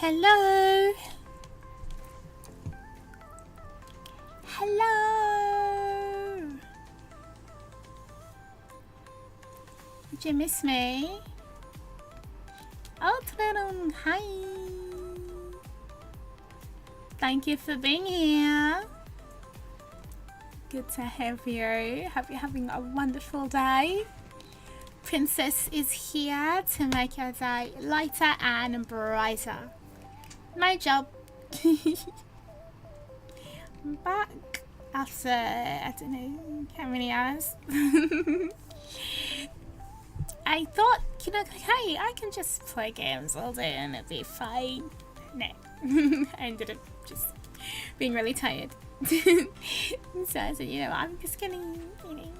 Hello. Hello. Did you miss me? Oh, Twitch, hi. Thank you for being here. Good to have you. Hope you're having a wonderful day. Princess is here to make your day lighter and brighter. My job. I'm back after, I don't know how many hours. I thought, you know, hey, I can just play games all day and it'll be fine. No. I ended up just being really tired. So I said, you know, I'm just gonna, you know,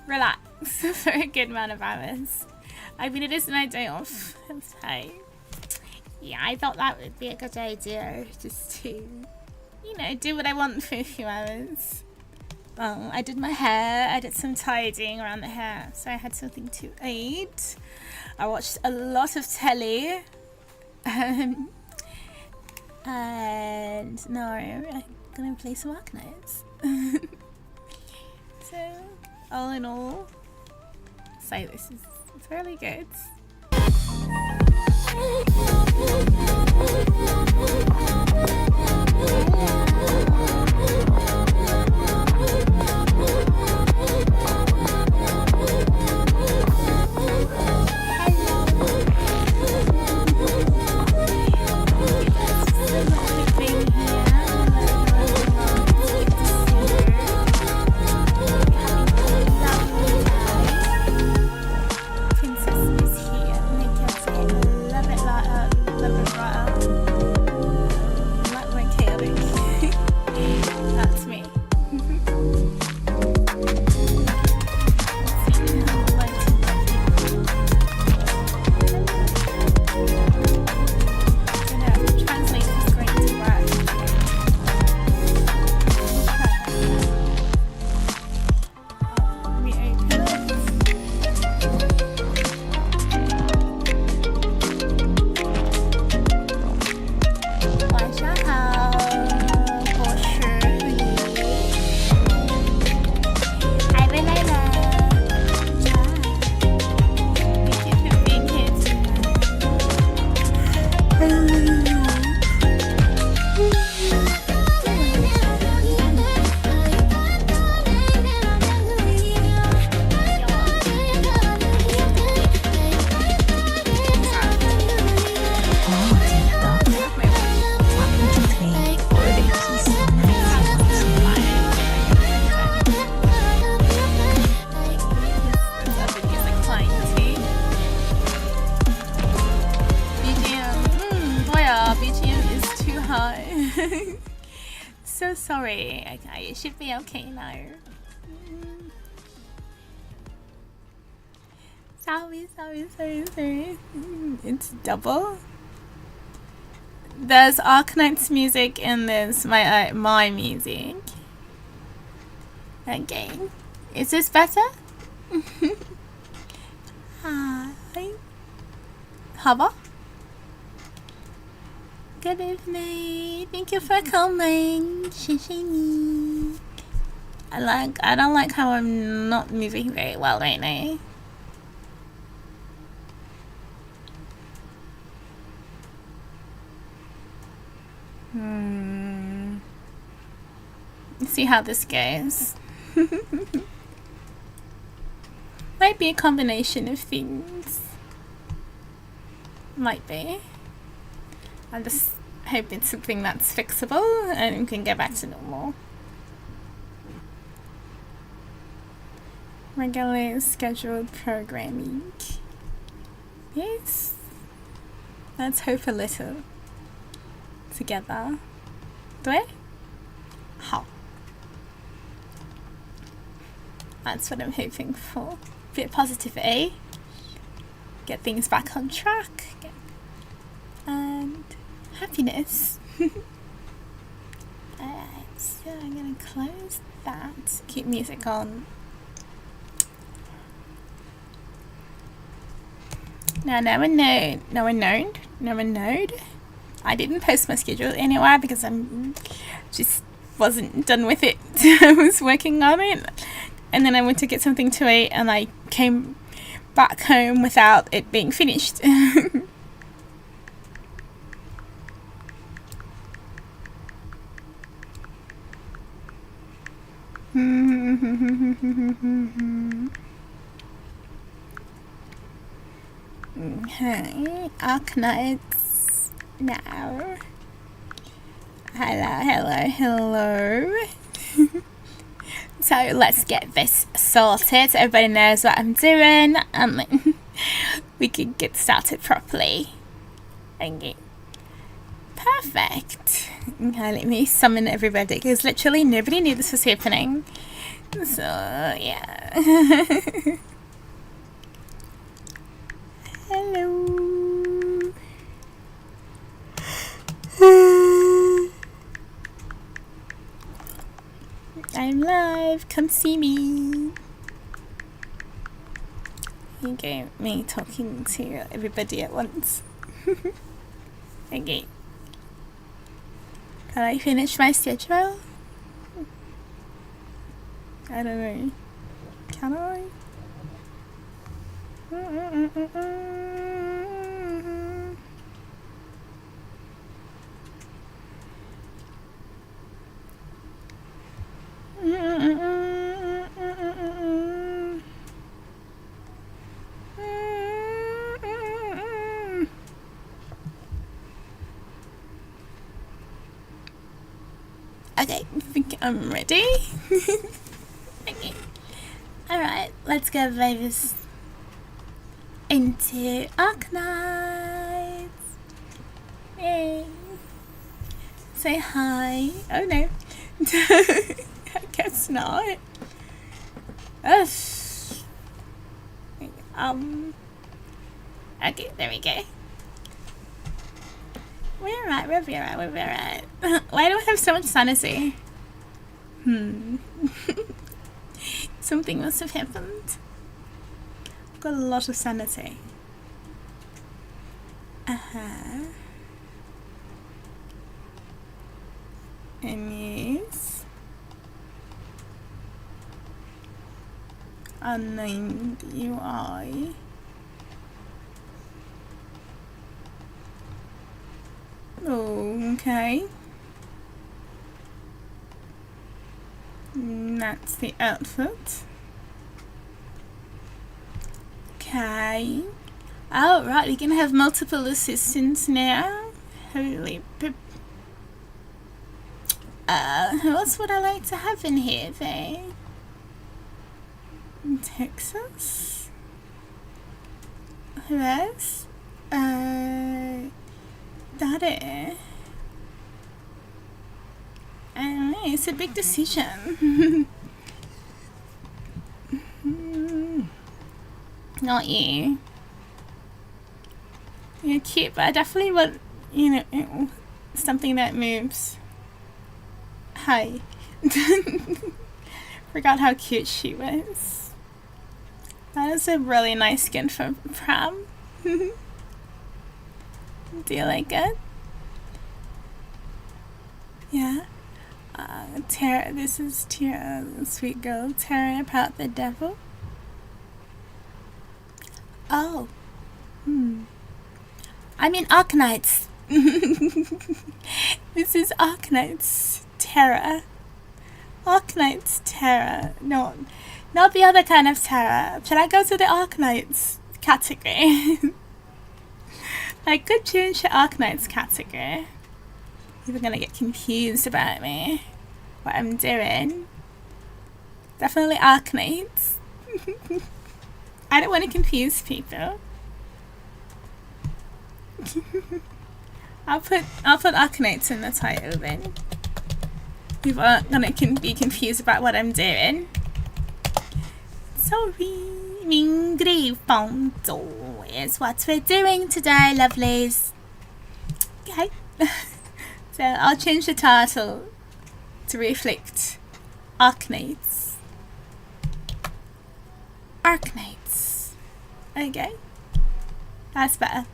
relax for a good amount of hours. I mean, it is my day off. So, yeah, I thought that would be a good idea just to, you know, do what I want for a few hours. Well, I did my hair, I did some tidying around the hair, so I had something to eat. I watched a lot of telly. And no, I'm gonna play some Arknights. So, all in all, say this is really good. So sorry. Okay, it should be okay now. Sorry. It's double. There's Arknights music and there's my music. Okay. Is this better? Hi. Hava? Good evening. Thank you for coming. Shishini. I don't like how I'm not moving very well right now. Let's see how this goes. Might be a combination of things. Might be. I'm just hoping it's something that's fixable and we can get back to normal. Regular scheduled programming. Yes. Let's hope a little together. 对? How? That's what I'm hoping for. Bit of positivity. Get things back on track. And happiness. Alright, so I'm gonna close that. Keep music on. Now, no one knowed I didn't post my schedule anywhere because I'm just wasn't done with it. I was working on it, and then I went to get something to eat, and I came back home without it being finished. Okay, Arknights now. Hello. So let's get this sorted so everybody knows what I'm doing, and then we can get started properly. Okay. Perfect. Okay, let me summon everybody because literally nobody knew this was happening. So yeah. Hello. I'm live. Come see me. Okay, me talking to everybody at once. Okay. Can I finish my schedule? I don't know. Can I? Okay, I think I'm ready. Okay. Alright, let's go this into Arknights. Yay. Say hi. Oh no. I guess not. Ugh. Okay, there we go. We're alright. Why do I have so much sanity? Something must have happened. I've got a lot of sanity. And yes. Unnamed UI. Oh, okay. That's the outfit. Okay. Oh, right, we can have multiple assistants now. Holy pip. Who else would I like to have in here, they? In Texas? Who else? That I don't know, it's a big decision. Not you. You're cute, but I definitely want, you know, something that moves. Hi. Forgot how cute she was. That is a really nice skin for prom. Do you like it? Yeah. Tara, this is Tara, sweet girl. Tara about the devil. Oh. I mean Arknights. This is Arknights Tara. Arknights Tara. No, not the other kind of Tara. Should I go to the Arknights category? I could change the Arknights category. People are gonna get confused about me. What I'm doing. Definitely Arknights. I don't want to confuse people. I'll put Arknights in the title then. People aren't gonna be confused about what I'm doing. Sorry. Min grivfondo is what we're doing today, lovelies. Okay. So I'll change the title to reflect Arknights. Arknights. Okay. That's better.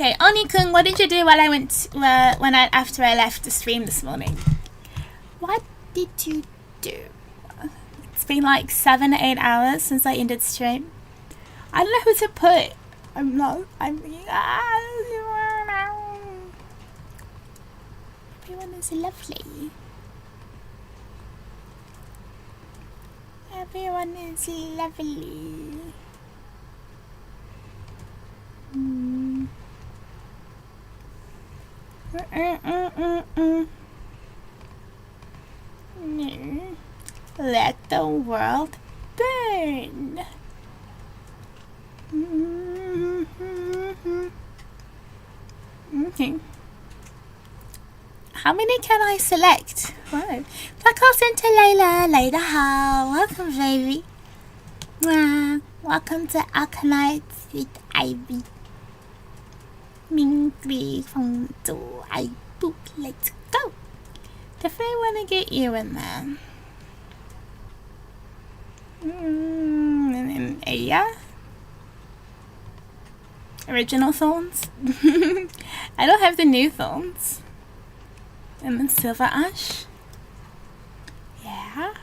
Okay, Oni-kun, what did you do while I went after I left the stream this morning? What did you do? It's been like 7 to 8 hours since I ended stream. I don't know who to put. Everyone is lovely. Everyone is lovely. No. Let the world burn. Okay. How many can I select? Wow. Fawkes into Layla. Layla, how? Welcome, baby. Welcome to Arknights with Aivee. Mingri from the Aivee. Let's go. Definitely want to get you in there. And then Aya. Original Thorns. I don't have the new Thorns. And then Silver Ash. Yeah.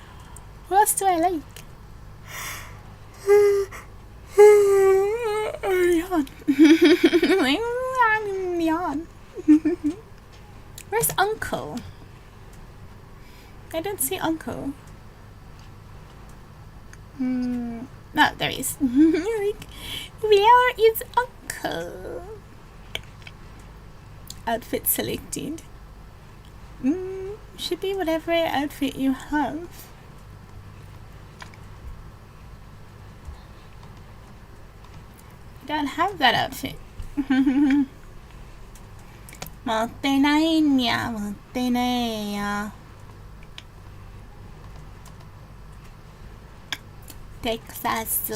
Who else do I like? Yawn. I'm yawn. Where's Uncle? I don't see Uncle. No, there he is. Like, where is Uncle? Outfit selected. Should be whatever outfit you have. I don't have that outfit. 持ってないんや、持ってねえや。Texas.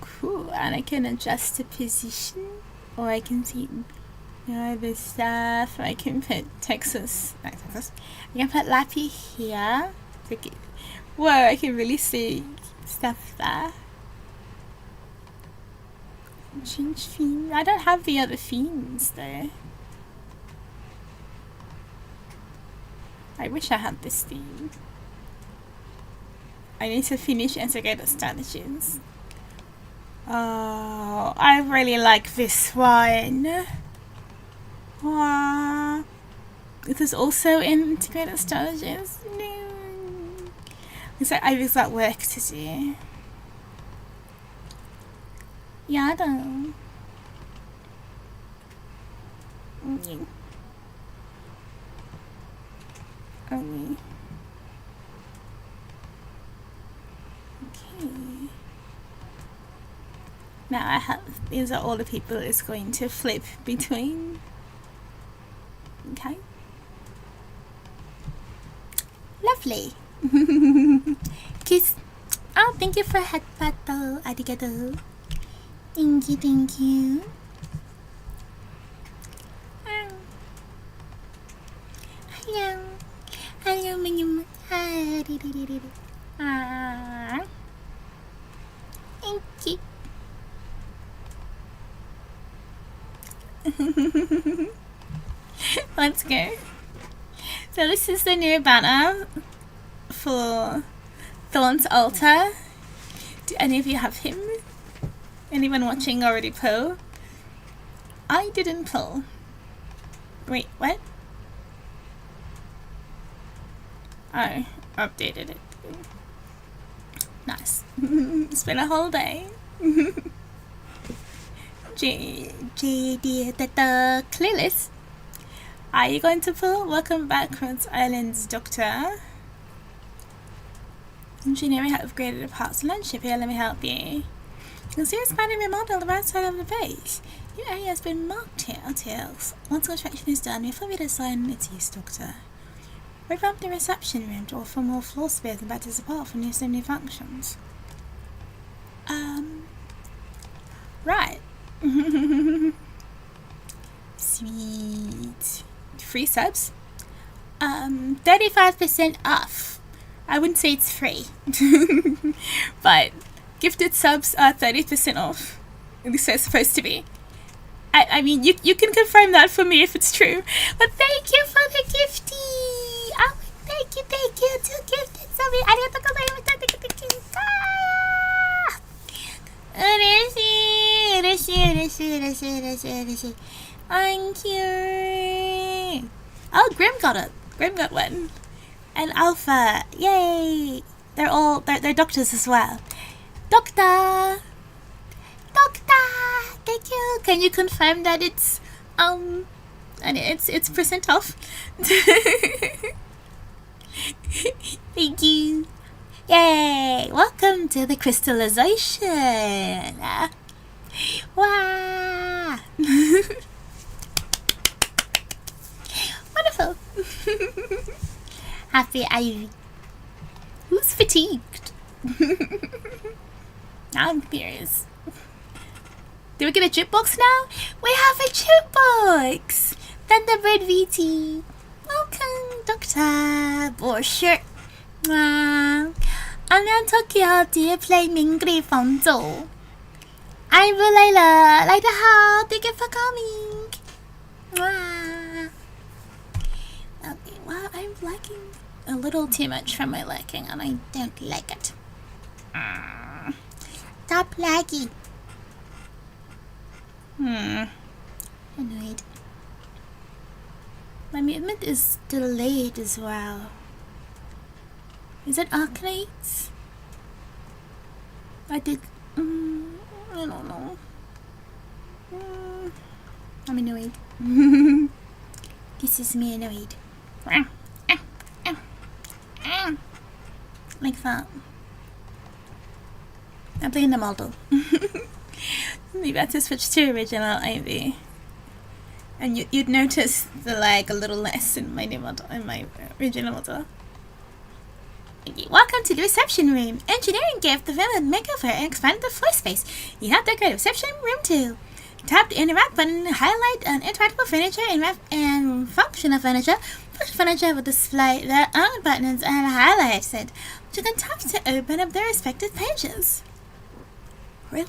Cool, and I can adjust the position, or I can see the stuff. I can put Texas. I can put Lappy here. Whoa, I can really see stuff there. Change theme. I don't have the other themes though. I wish I had this theme. I need to finish integrated strategies. Oh, I really like this one. Wow. This is also in integrated strategies. No. Looks like Ivy's got work to do. Yada. Okay. Now I have, these are all the people it's going to flip between. Okay. Lovely. Kiss. Oh, thank you for head battle. Arigato. Thank you, thank you. Hello. Hello, Minion. Thank you. Let's go. So this is the new banner for Thorn's altar. Do any of you have him? Anyone watching already pull? I didn't pull. Wait, what? I updated it. Nice. It's been a whole day. Clearless. Are you going to pull? Welcome back, Prince Island's Doctor. Engineering has upgraded the parts of landship here. Let me help you. You can see a expanded remodel the right side of the base. New area has been marked here. Once construction is done, we fully design its use, Doctor. Revamp the reception room to offer more floor space and better support for new assembly functions. Right. Sweet. Free subs. 35% off. I wouldn't say it's free, but Gifted subs are 30% off. At least they're supposed to be. I mean, you can confirm that for me if it's true. But thank you for the gifty! Oh, thank you to gifted subs. Arigatou gozaimasu. Thank you. Oh, Grim got it. Grim got one. And Alpha. Yay. They're doctors as well. Doctor. Thank you. Can you confirm that it's and it's percent off? Thank you. Yay! Welcome to the crystallization. Wow! Wonderful. Happy Aivee. Who's fatigued? Now I'm curious. Do we get a jukebox now? We have a jukebox! Thunderbird VT. Welcome, Doctor. Bullshit. 안녕 Tokyo, do you play Mingri Fonzo? I'm Layla. Like the how? Thank you for coming. Okay, well, I'm liking a little too much for my liking, and I don't like it. Stop laggy. Annoyed. My movement is delayed as well. Is it Arknights? I don't know. I'm annoyed. This is me annoyed. Like that. I'm playing the model. Maybe I have to switch to original Aivee. And you'd notice the lag a little less in my new model, in my original model. Welcome to the reception room. Engineering gave the villa a makeover and expanded the floor space. You have decorated reception room too. Tap the interact button to highlight an interactable furniture and functional furniture. Push furniture will display their own buttons and highlights it. You can tap to open up their respective pages. Really?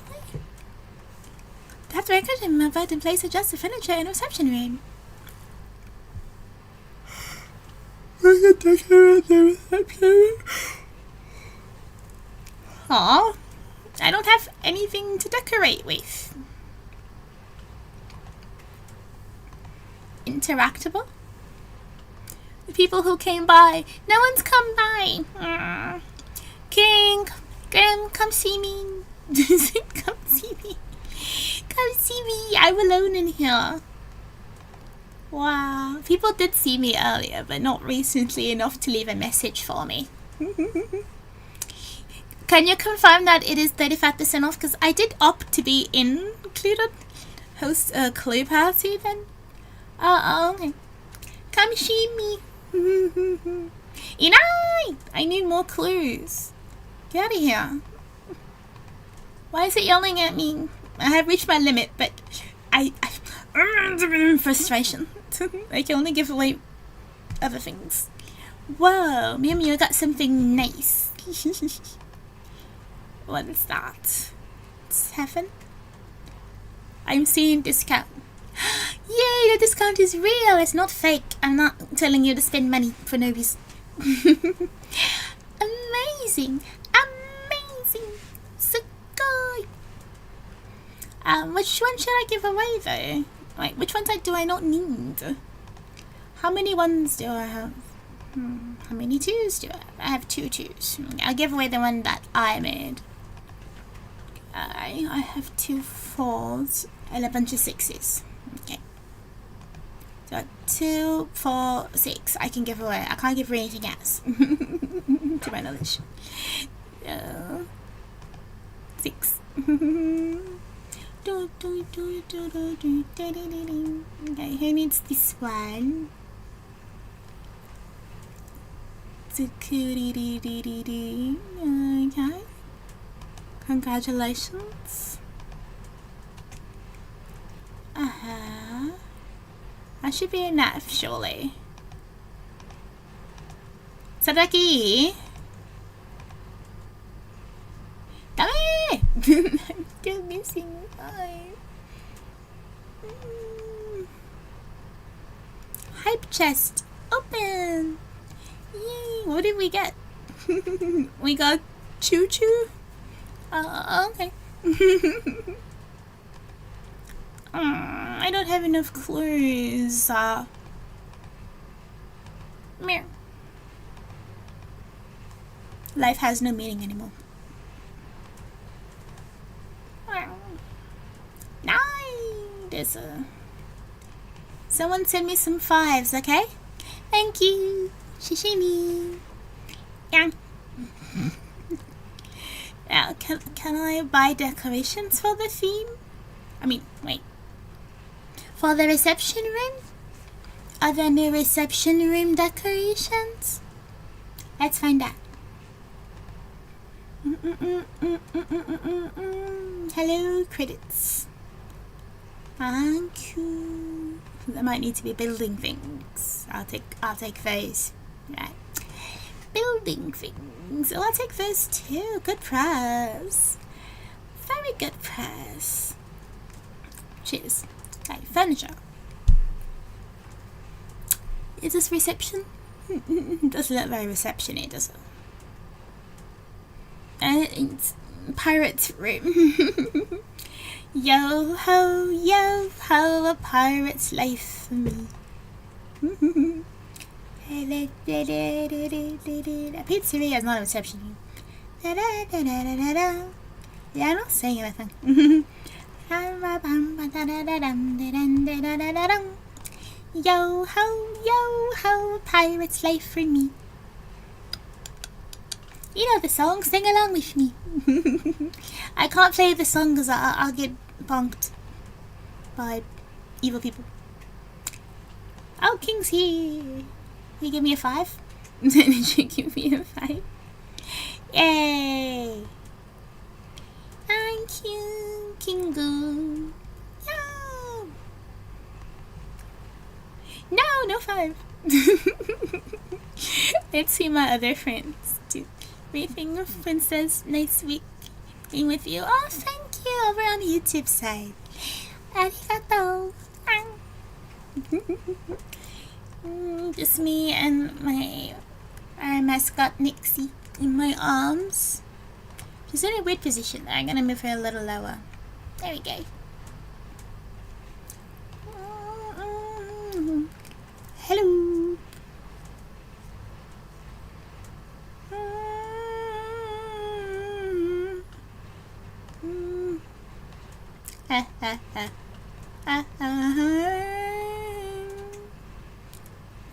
Tap the record and move out and place adjust the furniture in the reception room. I can decorate the reception room. Aww. I don't have anything to decorate with. Interactable? The people who came by. No one's come by. King, Grim, come see me. Come see me. Come see me. I'm alone in here. Wow. People did see me earlier, but not recently enough to leave a message for me. Can you confirm that it is 35% off? Because I did opt to be included. Host a clue party then. Oh, okay. Come see me. Inai! I need more clues. Get out of here. Why is it yelling at me? I have reached my limit, but I'm in frustration. I can only give away other things. Whoa, Mew got something nice. What is that? 7? I'm seeing discount. Yay, the discount is real. It's not fake. I'm not telling you to spend money for no reason. Amazing. Amazing. So good. Which one should I give away though? Like, which ones do I not need? How many ones do I have? How many 2s do I have? I have 2 2s. I'll give away the one that I made. I have 2 4s and a bunch of 6s. Okay. So 2, 4, 6 I can give away. I can't give away anything else. To my knowledge. 6. Okay, who needs this one? Okay. Congratulations. That should be enough, surely. Sadaki! Come I'm still missing 5. Hype chest open. Yay! What did we get? We got Choo Choo. Okay. I don't have enough clues. Meh. Life has no meaning anymore. 9. There's a. Someone send me some 5s, okay? Thank you. Shishimi. Yeah. Now, can I buy decorations for the theme? I mean, wait. For the reception room? Are there new reception room decorations? Let's find out. Hello, credits. Thank you. There might need to be building things. I'll take those. Right. Building things. Oh, I'll take those too. Good price. Very good price. Cheers. Okay, furniture. Is this reception? Doesn't look very reception-y, does it? It's pirate's room. Yo ho, a pirate's life for me. A pizzeria is not a reception. Yeah, I'm not saying anything. Yo ho, a pirate's life for me. You know the song, sing along with me. I can't play the song because I'll get bonked by evil people. Oh, King's here. You give me a 5? Did you give me a 5? Yay! Thank you, Kingu. No 5. Let's see my other friends. Briefing of Princess, nice week being with you. Oh, thank you, over on the YouTube side. Arigato. Just me and our mascot Nixie in my arms. She's in a weird position. I'm gonna move her a little lower. There we go. Hello.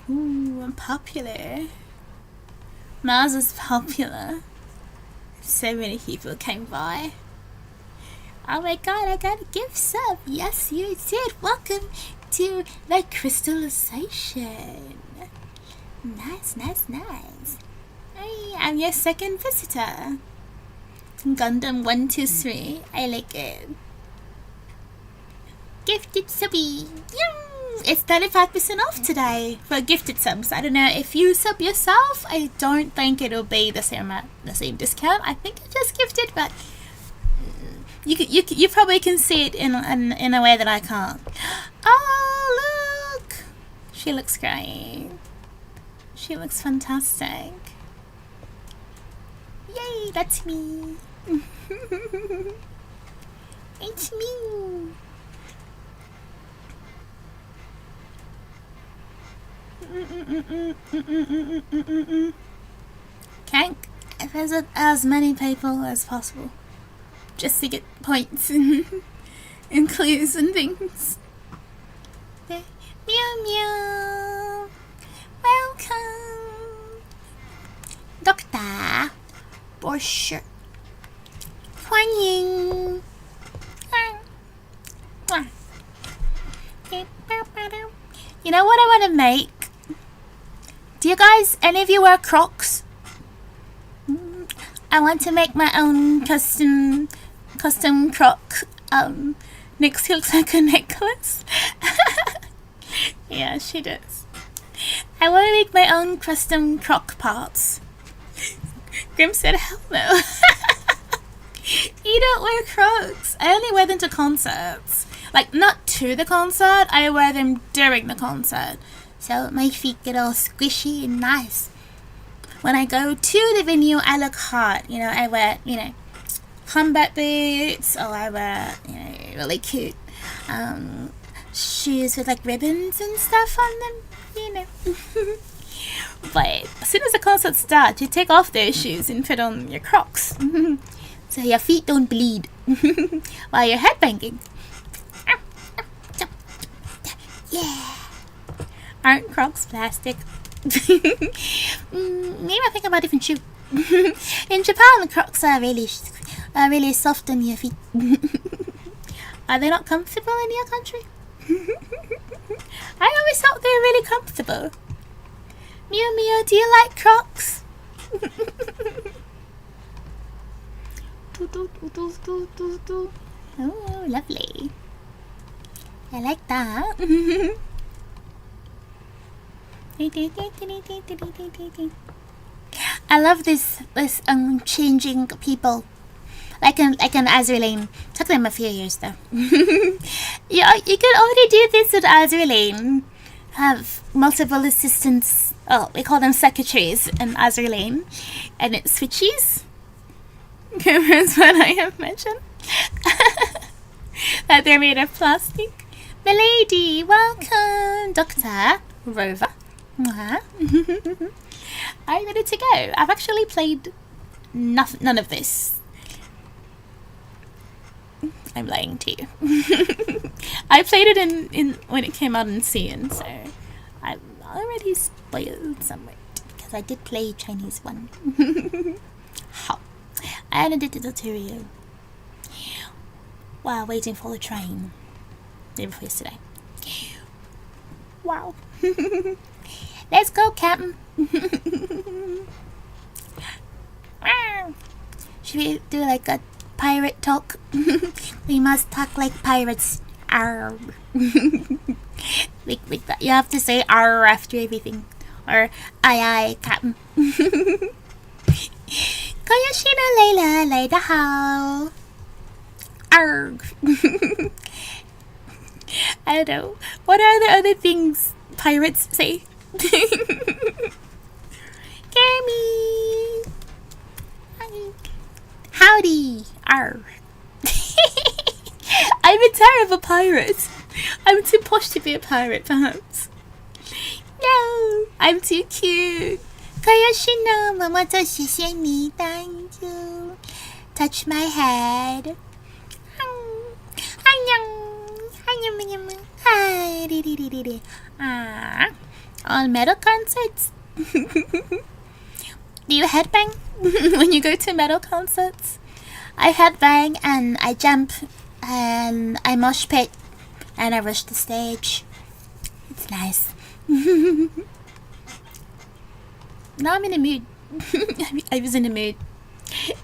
Ooh, I'm popular. Mars is popular. So many people came by. Oh my god, I got a gift sub. Yes, you did. Welcome to the crystallization. Nice. Hey, I'm your second visitor. Gundam 123. I like it. Gifted subby. Yum! It's 35% off today for gifted subs. I don't know if you sub yourself. I don't think it'll be the same discount. I think it's just gifted, but you probably can see it in a way that I can't. Oh look! She looks great. She looks fantastic. Yay! That's me. It's me. Can't visit as many people as possible just to get points and clues and things. Meow meow. Welcome, Doctor Borscher. Huan You know what I want to make? Do you guys, any of you wear Crocs? I want to make my own custom Croc. Nix looks like a necklace. Yeah, she does. I want to make my own custom Croc parts. Grim said hell no. you don't wear Crocs. I only wear them to concerts. Like, not to the concert, I wear them during the concert. So my feet get all squishy and nice. When I go to the venue, I look hot. You know, I wear, you know, combat boots, or I wear, you know, really cute shoes with like ribbons and stuff on them, you know. But as soon as the concert starts, you take off those shoes and put on your Crocs. So your feet don't bleed while you're headbanging. Yeah. Aren't Crocs plastic? Maybe I think about a different shoe. In Japan, the Crocs are really soft on your feet. Are they not comfortable in your country? I always thought they were really comfortable. Mew Mew, do you like Crocs? Oh, lovely. I like that. I love this changing people. Like an Azraelane. Took them a few years though. Yeah, you can already do this with Azraelane. Have multiple assistants. Oh, we call them secretaries in Azraelane, and it switches. That's what I have mentioned. That they're made of plastic. Milady, welcome, Dr. Rover. Are you ready to go? I've actually played none of this. I'm lying to you. I played it in when it came out in CN, so I'm already spoiled somewhat because I did play Chinese one. How? And I did the tutorial while waiting for the train. Day before yesterday. Wow. Let's go, Captain. Should we do like a pirate talk? We must talk like pirates. Arr. like that. You have to say arr after everything. Or aye, Captain. Koyoshina Layla, Layda how? Arg. I don't know. What are the other things pirates say? Gammy! Howdy! Arr! I'm a terrible pirate. I'm too posh to be a pirate, perhaps. No! I'm too cute. Koyoshino Momoto Shisheni, thank you. Touch my head. On metal concerts. Do you headbang when you go to metal concerts? I headbang and I jump and I mosh pit and I rush the stage. It's nice. Now I'm in a mood. I was in a mood.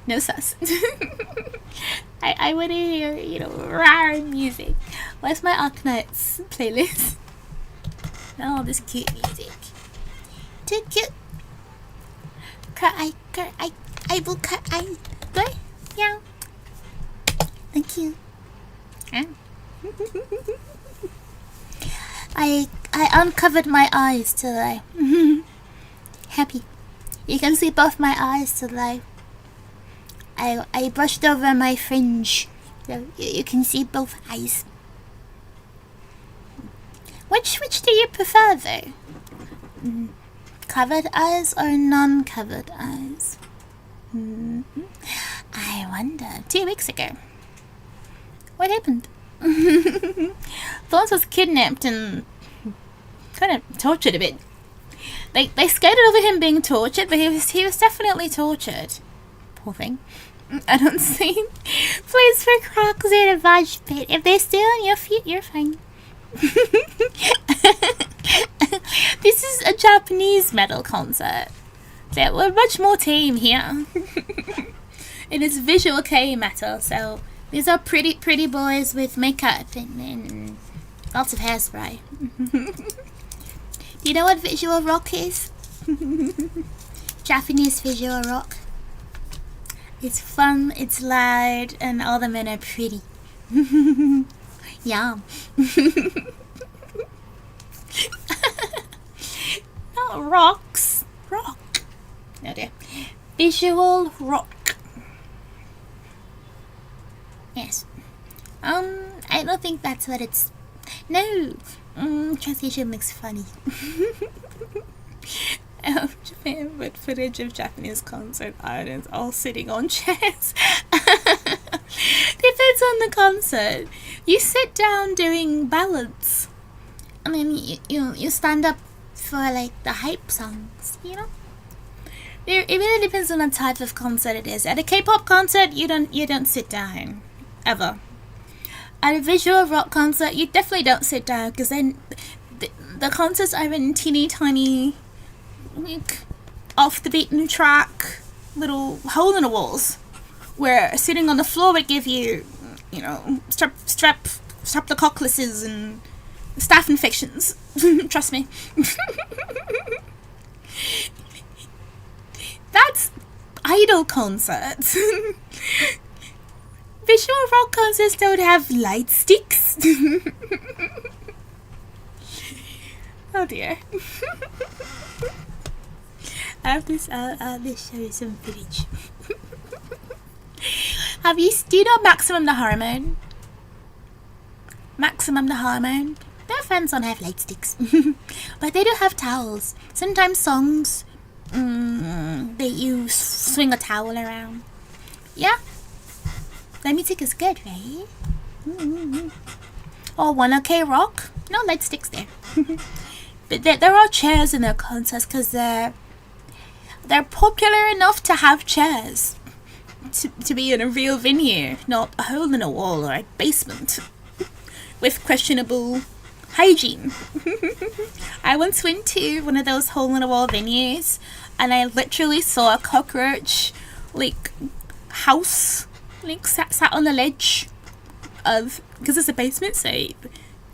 No sus. I want to hear, you know, rare music. Where's my Arknights playlist? Oh, this cute music. Too cute. I will cut. Go. Yeah. Thank you. I uncovered my eyes today. Happy. You can see both my eyes today. I brushed over my fringe, so you can see both eyes. Which do you prefer though? Covered eyes or non-covered eyes? I wonder. 2 weeks ago. What happened? Thorn was kidnapped and kind of tortured a bit. They skated over him being tortured, but he was definitely tortured. Poor thing. I don't see. Please for Crocs in a mosh pit. If they're still on your feet, you're fine. This is a Japanese metal concert. So we're much more tame here. It is visual K metal, so these are pretty boys with makeup and lots of hairspray. Do you know what visual rock is? Japanese visual rock. It's fun, it's loud, and all the men are pretty. Yeah. Not rocks. Rock. No dear. Visual rock. Yes. I don't think that's what it's... No! Translation looks funny. Japan with footage of Japanese concert artists all sitting on chairs. Depends on the concert. You sit down during ballads. I mean, you stand up for like the hype songs, you know? It really depends on the type of concert it is. At a K-pop concert, you don't sit down. Ever. At a visual rock concert, you definitely don't sit down, because then the concerts are in teeny tiny, like, off the beaten track little hole in the walls, where sitting on the floor would give you, you know, streptococcuses and staph infections. Trust me. That's idol concerts. Visual rock concerts don't have light sticks. Oh dear. I'll show you some footage. Do you know Maximum the Hormone? Maximum the Hormone? Their fans don't have light sticks. But they do have towels. Sometimes songs, you swing a towel around. Yeah. The music is good, right? Or 1OK Rock? No light sticks there. But there are chairs in their concerts because they're popular enough to have chairs. To be in a real venue, not a hole in a wall or a basement with questionable hygiene. I once went to one of those hole in a wall venues and I literally saw a cockroach house sat on the ledge of, because it's a basement, so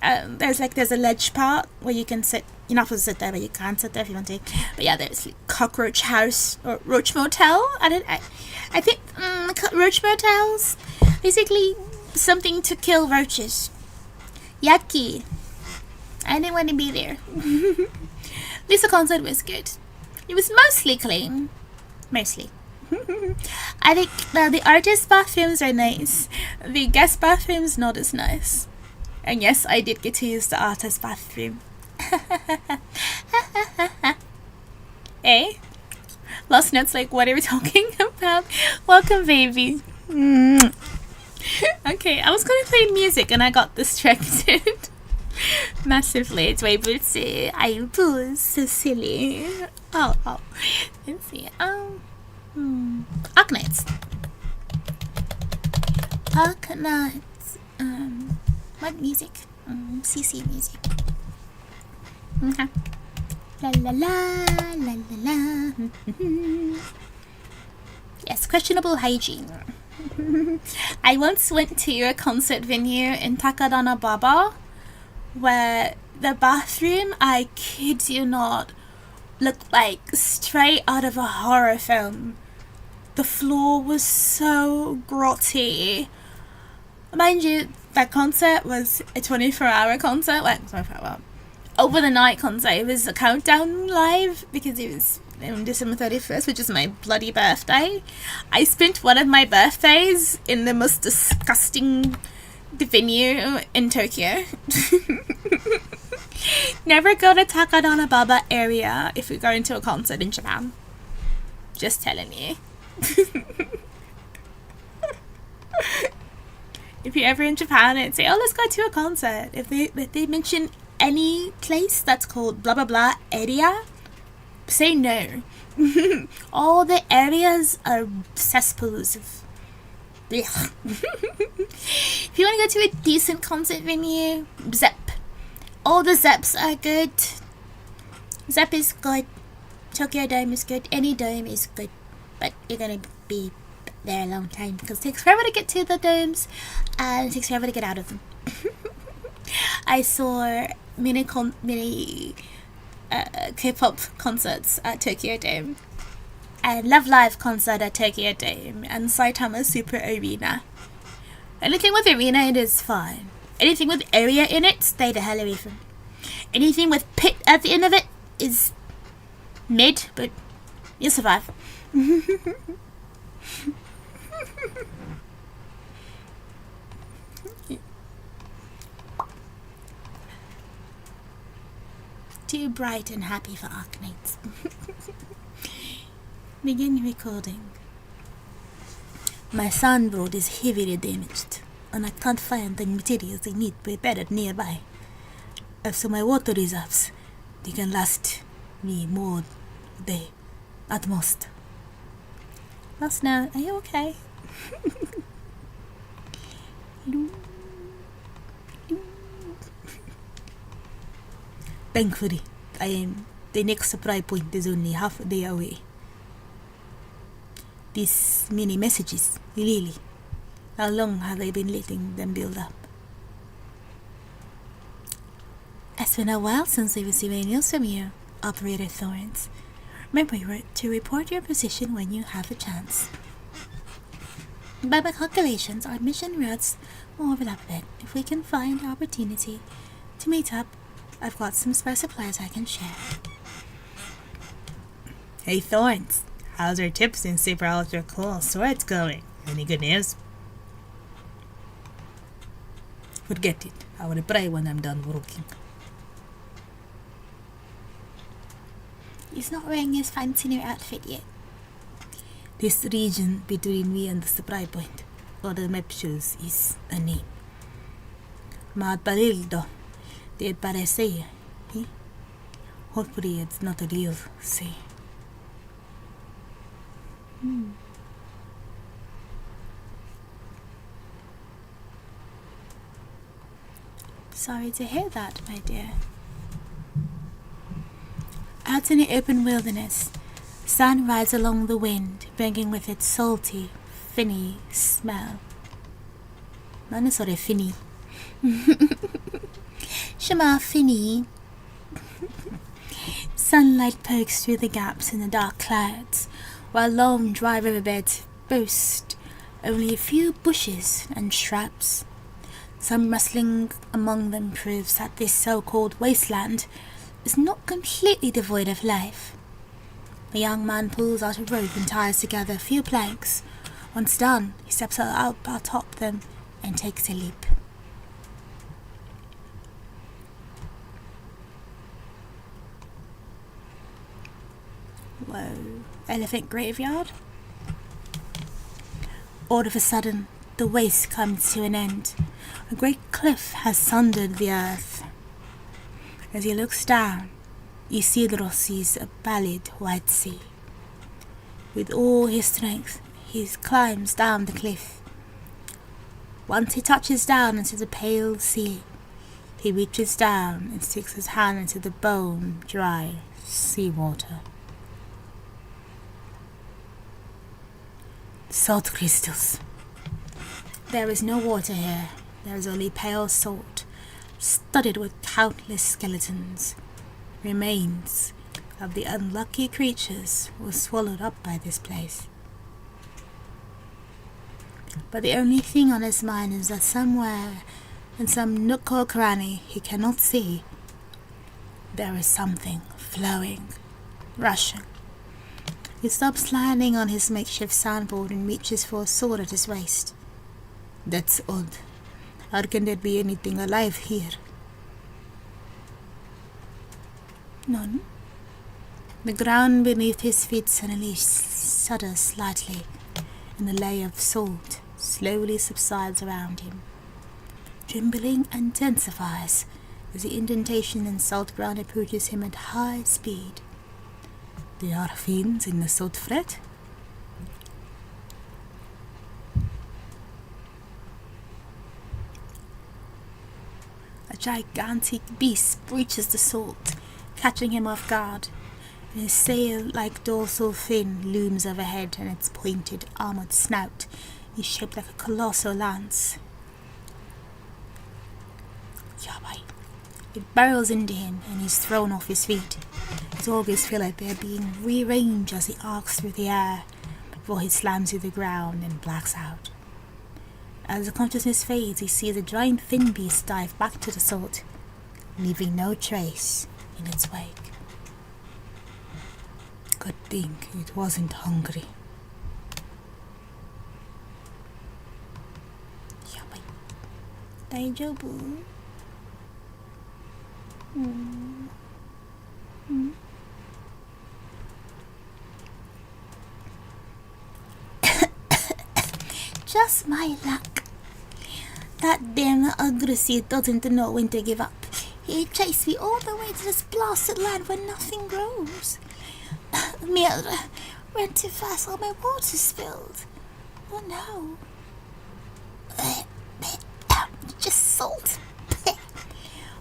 there's a ledge part where you can sit. You're not supposed to sit there, but you can sit there if you want to. But yeah, there's cockroach house or roach motel. I think roach motels, basically something to kill roaches. Yucky. I didn't want to be there. At least the concert was good. It was mostly clean. Mostly. I think the artist bathrooms are nice. The guest bathrooms not as nice. And yes, I did get to use the artist bathroom. Eh? Lost Notes what are we talking about? Welcome, baby. Okay, I was going to play music and I got distracted. Massively. 잇2 Aivee, so silly. Oh. Let's see. Arknights. Arknights. What music? CC music. Okay. La la la la la la. Yes, questionable hygiene. I once went to a concert venue in Takadana where the bathroom, I kid you not, looked like straight out of a horror film. The floor was so grotty. Mind you, that concert was a 24-hour concert. Over the night concert. It was a countdown live because it was on December 31st, which is my bloody birthday. I spent one of my birthdays in the most disgusting venue in Tokyo. Never go to Takadana area if you're going to a concert in Japan. Just telling you. If you're ever in Japan and say, oh, let's go to a concert, if they mention any place that's called blah blah blah area, say no. All the areas are cesspools of blech. If you want to go to a decent concert venue, ZEP. All the ZEPs are good. ZEP is good. Tokyo Dome is good. Any dome is good. But you're going to be there a long time because it takes forever to get to the domes and it takes forever to get out of them. I saw mini K-pop concerts at Tokyo Dome and Love Live concert at Tokyo Dome, and Saitama Super Arena. Anything with arena in it is fine. Anything with area in it, stay the hell away from. Anything with pit at the end of it is mid, but you'll survive. Too bright and happy for Arknights. Begin recording. My soundboard is heavily damaged, and I can't find the materials I need prepared nearby. So my water reserves, they can last me more day, at most. Last now, are you okay? Thankfully, the next supply point is only half a day away. These many messages, really, how long have I been letting them build up? It's been a while since I received any news from you, Operator Thorn. Remember to report your position when you have a chance. By my calculations, our mission routes will overlap a bit. If we can find an opportunity to meet up, I've got some spare supplies I can share. Hey Thorns, how's your tips in Super Ultra Cool Swords going? Any good news? Forget it. I will pray when I'm done working. He's not wearing his fancy new outfit yet. This region between me and the supply point, or the map shows, is a name. Maad Balildo. Did parece, hopefully it's not a real say. Sorry to hear that, my dear. Out in the open wilderness, sun rides along the wind, bringing with it salty, finny smell. None sort of finny. Shema finny. Sunlight pokes through the gaps in the dark clouds, while long dry riverbeds boast only a few bushes and shrubs. Some rustling among them proves that this so-called wasteland is not completely devoid of life. A young man pulls out a rope and ties together a few planks. Once done, he steps out atop them and takes a leap. Whoa, elephant graveyard? All of a sudden, the waste comes to an end. A great cliff has sundered the earth. As he looks down, Isidro sees a pallid white sea. With all his strength, he climbs down the cliff. Once he touches down into the pale sea, he reaches down and sticks his hand into the bone-dry seawater. Salt crystals. There is no water here. There is only pale salt, studded with countless skeletons. Remains of the unlucky creatures were swallowed up by this place. But the only thing on his mind is that somewhere, in some nook or cranny he cannot see, there is something flowing, rushing. He stops landing on his makeshift soundboard and reaches for a sword at his waist. That's odd. How can there be anything alive here? None. The ground beneath his feet suddenly shudders slightly, and a layer of salt slowly subsides around him. Trembling intensifies as the indentation in salt ground approaches him at high speed. There are fiends in the salt fret. A gigantic beast breaches the salt, catching him off guard. And his sail-like dorsal fin looms overhead, and its pointed, armored snout is shaped like a colossal lance. Yabai. It barrels into him, and he's thrown off his feet. His organs feel like they're being rearranged as he arcs through the air before he slams to the ground and blacks out. As the consciousness fades, he sees a giant fin beast dive back to the salt, leaving no trace in its wake. Good thing it wasn't hungry. Yabai. Daijobu? Just my luck. That damn aggressive doesn't know when to give up. He chased me all the way to this blasted land where nothing grows. Mierda, ran too fast, all my water spilled. Oh no. Just salt.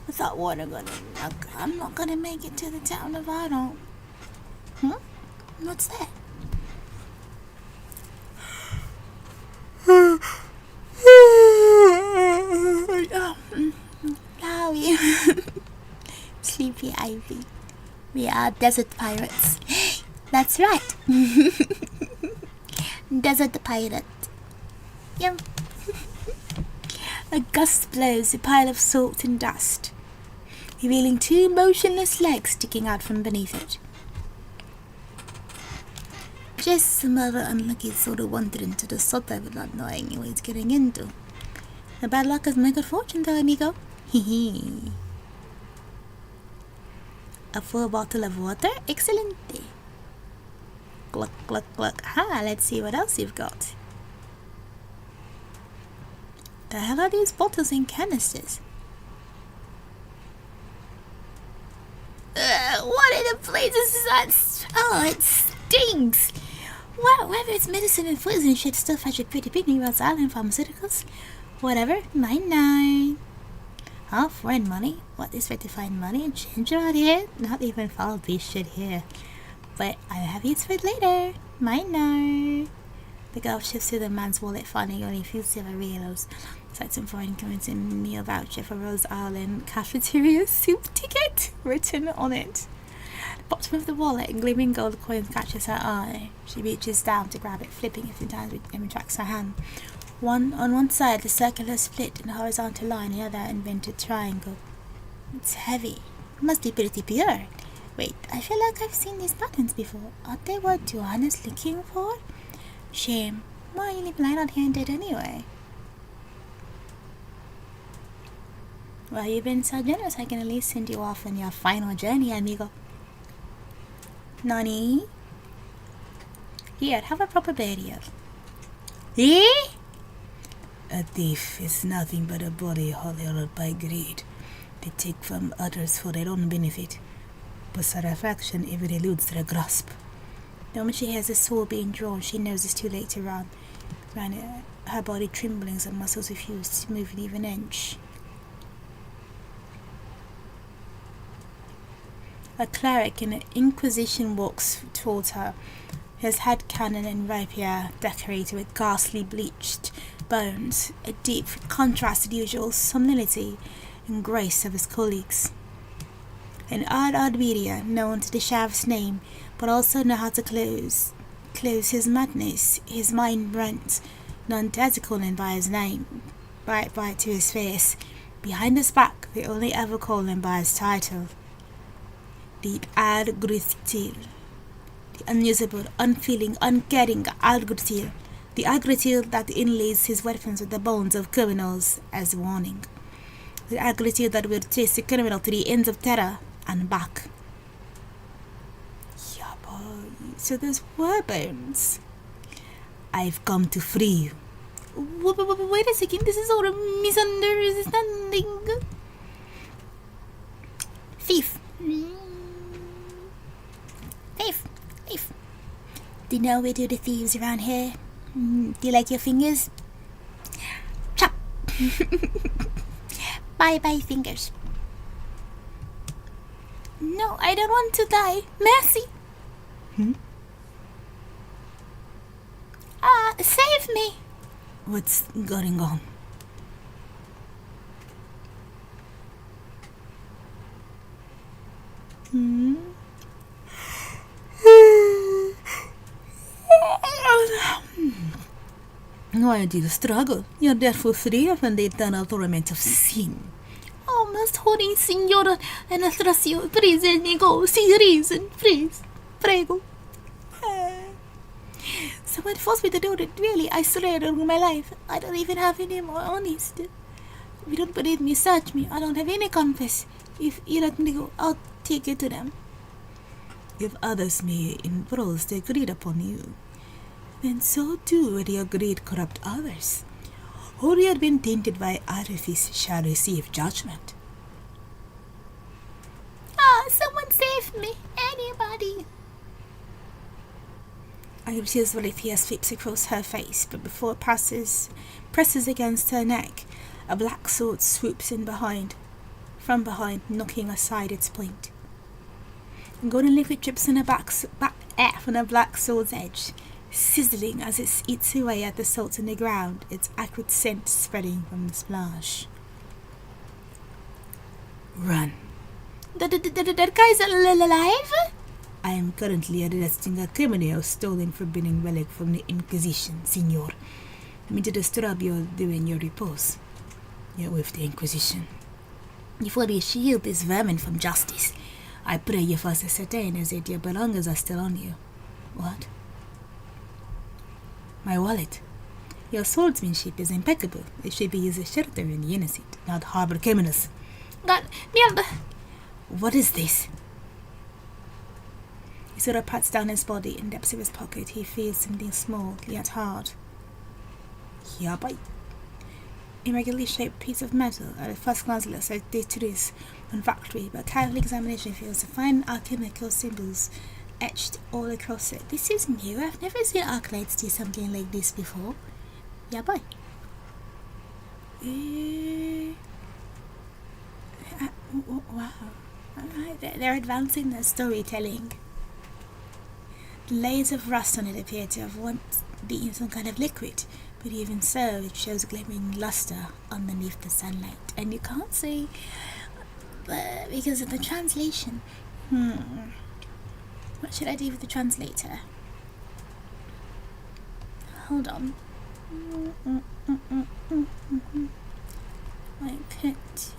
Without water I'm not gonna make it to the town if I don't. What's that? Sleepy Aivee. We are desert pirates. That's right. Desert pirate. Yep. A gust blows a pile of salt and dust, revealing two motionless legs sticking out from beneath it. Just some other unlucky sort of wandered into the sota without knowing what he's getting into. The bad luck is my good fortune though, amigo. Hehe. A full bottle of water? Excelente. Gluck, gluck, gluck. Let's see what else you've got. The hell are these bottles and canisters? What in the blazes is that smell? It stinks! Well, whether it's medicine and poison shit stuff I should pretty picnic about island pharmaceuticals. Whatever, 9. Oh, foreign money? What is way to find money and change around here? Not even follow this shit here. But I'll have you for it later. 9. The girl shifts to the man's wallet, finding only a few silver reals. Like some foreign currency meal voucher for Rose Island cafeteria soup ticket written on it. The bottom of the wallet and gleaming gold coins catches her eye. She reaches down to grab it, flipping a few times and retracts her hand. On one side, the circular split in a horizontal line, the other indented triangle. It's heavy. It must be pretty pure. Wait, I feel like I've seen these patterns before. Aren't they what Joanna's looking for? Shame. Why are you lying out here and dead anyway? Well, you've been so generous, I can at least send you off on your final journey, amigo. Nani? Here, have a proper burial. Eh? A thief is nothing but a body hollowed by greed. They take from others for their own benefit, but satisfaction ever eludes their grasp. The moment she hears the sword being drawn, she knows it's too late to run. Her body trembling, and muscles refuse to move an even inch. A cleric in an inquisition walks towards her, his head cannon and rapier decorated with ghastly bleached bones, a deep contrast to the usual solemnity and grace of his colleagues. An odd media, known to the sheriff's name, but also know how to close his madness, his mind rent, none dares to call him by his name, right to his face. Behind his back, they only ever call him by his title. The Arknights, the unusable, unfeeling, uncaring Arknights, the Arknights that inlays his weapons with the bones of criminals as a warning, the Arknights that will chase the criminal to the ends of terror and back. Yeah, boy. So those were bones. I've come to free you. Wait a second, this is all a misunderstanding. Thief. Thief. Do you know we do the thieves around here? Do you like your fingers? Chop! Bye fingers. No, I don't want to die. Mercy! Save me! What's going on? Why do you struggle? You're therefore free from the eternal torment of sin. Oh, most holy Signor Anastasio, please let me go. See reason, please. Prego. Someone forced me to do it. Really, I swear on my life. I don't even have any more honest. If you don't believe me, search me. I don't have any confess. If you let me go, I'll take it to them. If others may impose their greed upon you, then so too will your greed corrupt others. Who had been tainted by artifice shall receive judgment. Someone save me. Anybody. Iris's Valpana sweeps across her face, but before it presses against her neck, a black sword swoops in from behind, knocking aside its point. Golden liquid drips on from the black sword's edge, sizzling as it eats away at the salt in the ground, its acrid scent spreading from the splash. Run. That guy's alive? I am currently arresting a criminal stolen forbidden relic from the Inquisition, Signor. Me to disturb you during your repose. You're with the Inquisition. Before you shield this vermin from justice, I pray you first ascertain that your belongings are still on you. What? My wallet. Your swordsmanship is impeccable. It should be used as shelter in the innocent, not harbor criminals. God, mierda. What is this? He sort of pats down his body. In the depths of his pocket, he feels something small, yet hard. Yeah, bite. Irregularly shaped piece of metal. At a first glance, it looks like this on factory, but careful examination reveals the fine alchemical symbols etched all across it. This is new. I've never seen Arknights do something like this before. Yeah, bye. Wow. They're advancing their storytelling. The layers of rust on it appear to have once been some kind of liquid, but even so, it shows a glimmering luster underneath the sunlight. And you can't see because of the translation. What should I do with the translator? Hold on. I put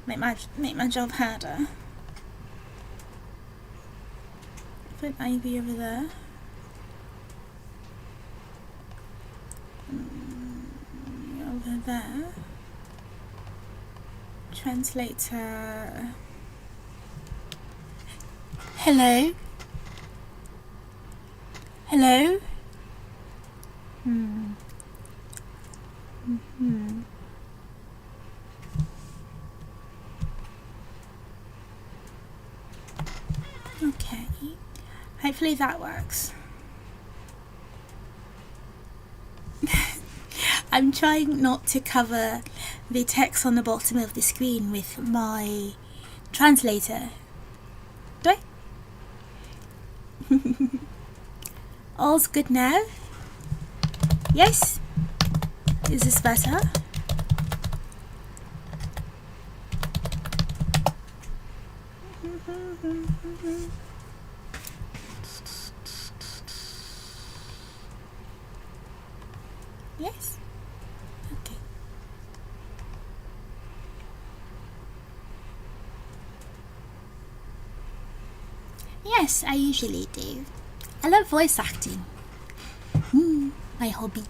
make my job harder. Put Aivee over there. Over there. Translator. Hello? Hello? Okay. Hopefully that works. I'm trying not to cover the text on the bottom of the screen with my translator. Do I? All's good now? Yes? Is this better? Yes? Okay. Yes, I usually do. I love voice acting. My hobby.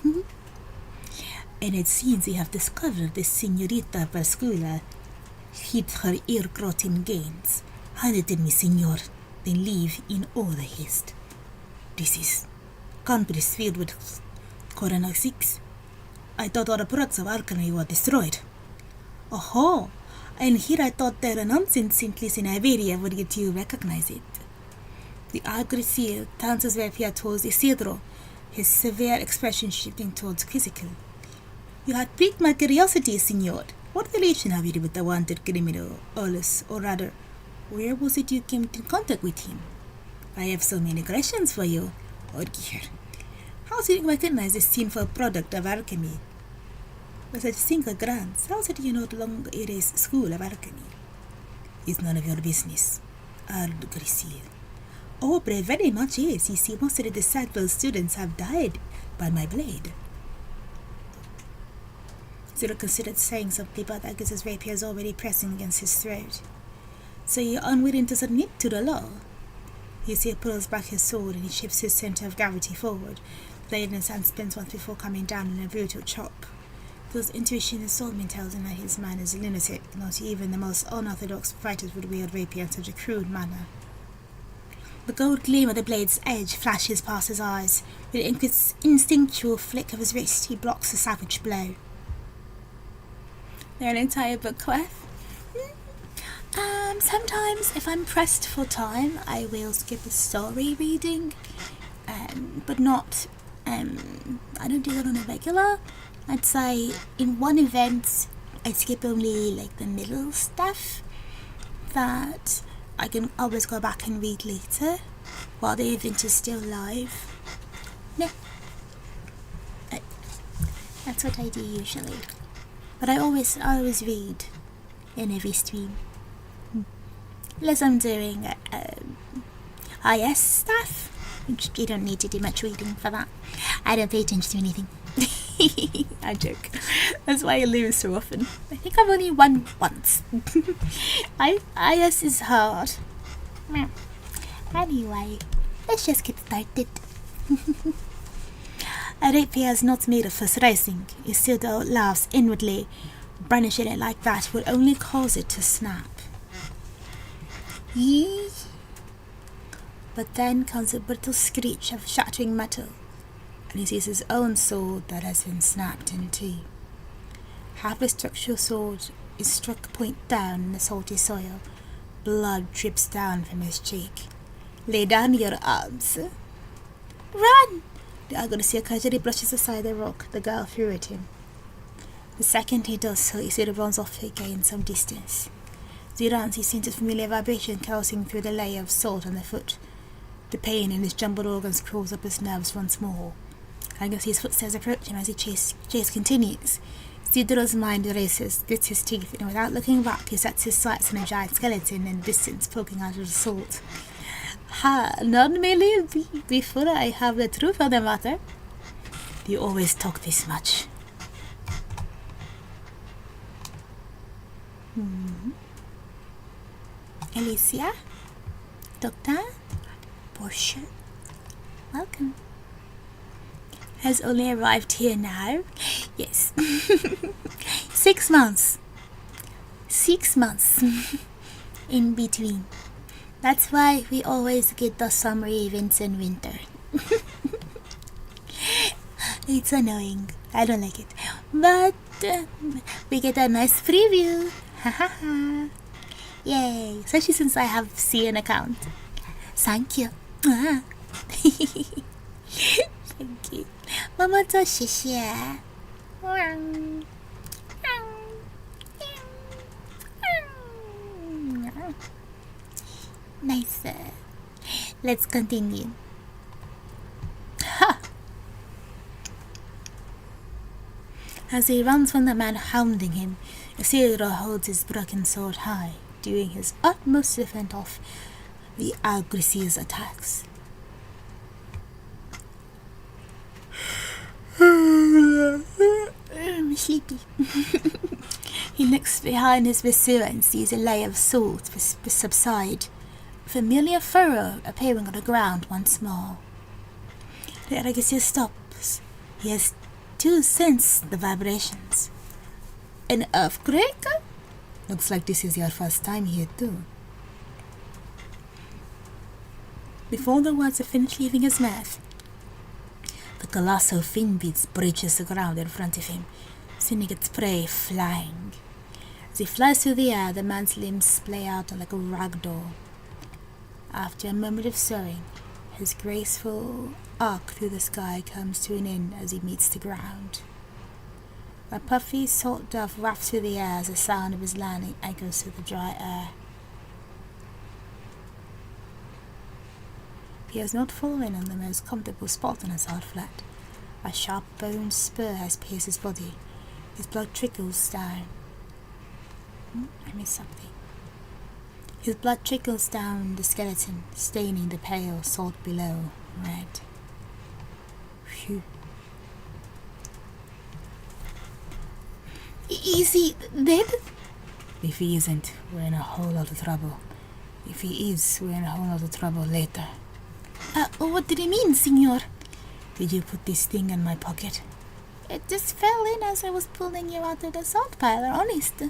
And it seems you have discovered this Signorita Pascula hid her ear-grotting gains. Hand it to me, Signor, then leave in all the haste. This is country filled with Coronal-6. I thought all the products of alchemy were destroyed. Oh, and here I thought that a nonsense simply in Iberia would get you recognize it. The aggressive dances were here towards Isidro, his severe expression shifting towards quizzical. You had piqued my curiosity, Signor. What relation have you with the wanted criminal, Olus, or rather, where was it you came in contact with him? I have so many questions for you, Orgir. How do you recognize this sinful product of alchemy? With such single grants, how did you not long erase school of alchemy? It's none of your business, Ard Grisil. Oh, but it very much is. You see, most of the disciple students have died by my blade. Zero considered saying something, but I guess his rapier is already pressing against his throat. So you're unwilling to submit to the law? You see, he pulls back his sword and he shifts his center of gravity forward. Blade in his hand spins once before coming down in a brutal chop. Those intuition and soulman tells him that his mind is lunatic. Not even the most unorthodox fighters would wield rapier in such a crude manner. The gold gleam of the blade's edge flashes past his eyes. With an instinctual flick of his wrist, he blocks the savage blow. An entire book worth? Sometimes, if I'm pressed for time, I will skip a story reading, but not, I don't do that on a regular. I'd say in one event, I skip only like the middle stuff that I can always go back and read later while the event is still live. No, that's what I do usually. But I always read in every stream. Unless I'm doing IS stuff, which you don't need to do much reading for that. I don't pay attention to anything. I joke. That's why I lose so often. I think I've only won once. IS is hard. Anyway, let's just get started. A rapier is not made of first rising. Isildur laughs inwardly. Brandishing it like that would only cause it to snap. Yee! But then comes a brittle screech of shattering metal, and he sees his own sword that has been snapped in two. Half the structural sword is struck point down in the salty soil. Blood drips down from his cheek. Lay down your arms. Run! The Agorcia casually brushes aside the rock the girl threw at him. The second he does so, Isildur runs off again some distance. As he runs, he sees a familiar vibration coursing through the layer of salt on the foot. The pain in his jumbled organs crawls up his nerves once more. I can see his footsteps approach him as he chase continues. Isildur's mind races, grits his teeth, and without looking back, he sets his sights on a giant skeleton in the distance poking out of the salt. Ha! None may live before I have the truth of the matter. You always talk this much. Alicia? Doctor? Portia? Welcome. Has only arrived here now? Yes. 6 months. 6 months. In between. That's why we always get the summer events in winter. It's annoying. I don't like it. But we get a nice preview. Ha ha ha. Yay. Especially since I have CN account. Thank you. Thank you. Mama to 谢谢. Nice. Let's continue. Ha! As he runs from the man hounding him, Isildur holds his broken sword high, doing his utmost to fend off the Agricia's attacks. I'm sleepy. He looks behind his pursuer and sees a layer of salt subside, a familiar furrow appearing on the ground once more. The Argisia stops. He has too sensed the vibrations. An earthquake? Looks like this is your first time here too. Before the words have finished leaving his mouth, the colossal fin beast breaches the ground in front of him, sending its prey flying. As he flies through the air, the man's limbs splay out like a rag doll. After a moment of soaring, his graceful arc through the sky comes to an end as he meets the ground. A puffy salt dove wafts through the air as the sound of his landing echoes through the dry air. He has not fallen on the most comfortable spot on his hard flat. A sharp boned spur has pierced his body. His blood trickles down. I missed something. His blood trickles down the skeleton, staining the pale salt below red. Phew. Is he dead? If he isn't, we're in a whole lot of trouble. If he is, we're in a whole lot of trouble later. What did he mean, senor? Did you put this thing in my pocket? It just fell in as I was pulling you out of the salt pile, honest.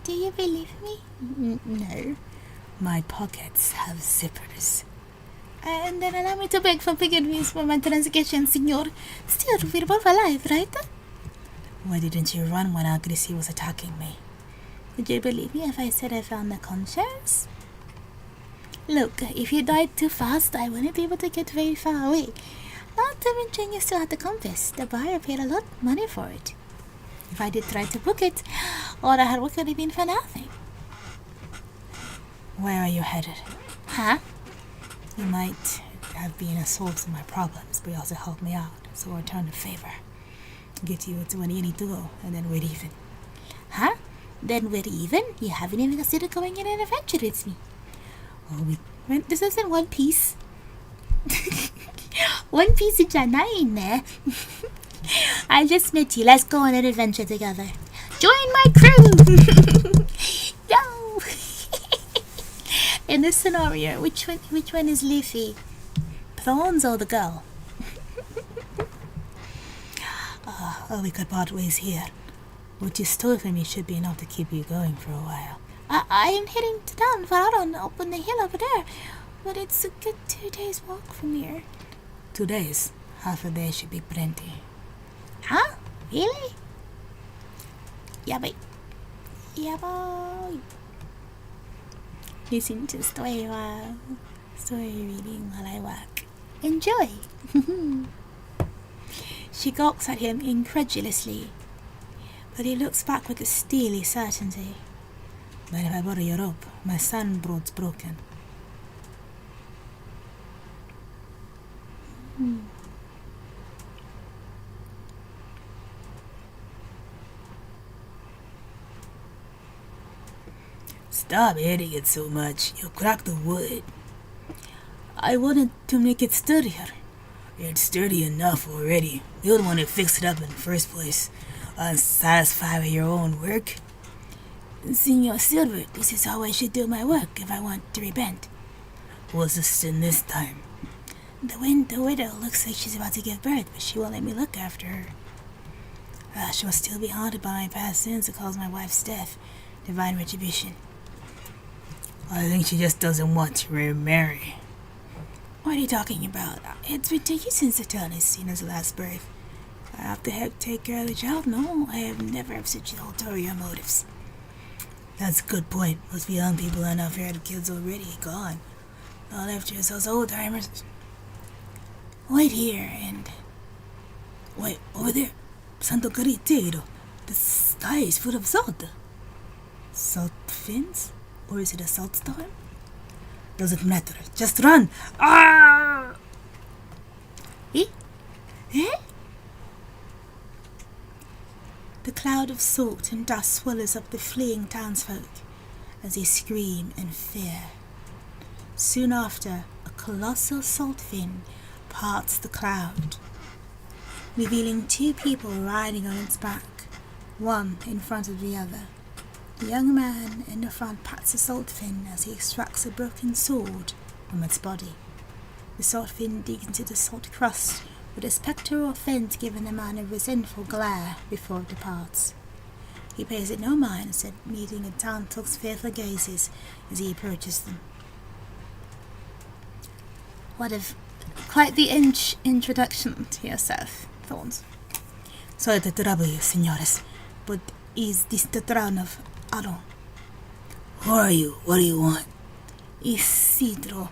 Do you believe me? No. My pockets have zippers. And then allow me to beg for forgiveness for my transgression, senor. Still, we're both alive, right? Why didn't you run when Agrisi was attacking me? Would you believe me if I said I found the conchas? Look, if you died too fast, I wouldn't be able to get very far away. Not to mention you still had the compass. The buyer paid a lot of money for it. If I did try to book it, all the hard work would have been for nothing. Where are you headed? Huh? You might have been a source of my problems, but you also helped me out, so I return the favor. Get you to where you need to go, and then we're even. Huh? Then we're even? You haven't even considered going on an adventure with me. Oh, this isn't One Piece. One Piece is in there. I just met you. Let's go on an adventure together. Join my crew! No! In this scenario, which one is Luffy? Thorns or the girl? We could part ways here. What you stole from me should be enough to keep you going for a while. I am heading to town for Aron up on the hill over there, but it's a good 2 days walk from here. 2 days? Half a day should be plenty. Huh? Really? Yeah, boy. Listen to story reading while I work. Enjoy. She gawks at him incredulously, but he looks back with a steely certainty. Mind if I borrow your rope? My sandboard's broken. Stop hitting it so much. You'll crack the wood. I wanted to make it sturdier. It's sturdy enough already. You're the one who fixed it up in the first place. Unsatisfied with your own work? Senor Silver, this is how I should do my work if I want to repent. What's the sin this time? The widow looks like she's about to give birth, but she won't let me look after her. She must still be haunted by my past sins that caused my wife's death. Divine retribution. I think she just doesn't want to remarry. What are you talking about? It's been 2 years since the child has seen his last birth. I have to help take care of the child? No, I have never had such ulterior motives. That's a good point. Most young people enough here have kids already gone. All left here is those old timers. Wait here and... Wait, over there. Santo Caritero. The sky is full of salt. Salt fins? Or is it a salt storm? Doesn't matter. Just run! Ah! Eh? The cloud of salt and dust swallows up the fleeing townsfolk as they scream in fear. Soon after, a colossal salt fin parts the cloud, revealing 2 people riding on its back, one in front of the other. The young man in the front pats the salt fin as he extracts a broken sword from its body. The salt fin digs into the salt crust, with a spectral flint giving the man a resentful glare before it departs. He pays it no mind, instead meeting the townsfolk's fearful gazes as he approaches them. What of quite the introduction to yourself, Thorns. Sorry to trouble you, senores, but is this the town of Aron? Who are you? What do you want? Isidro.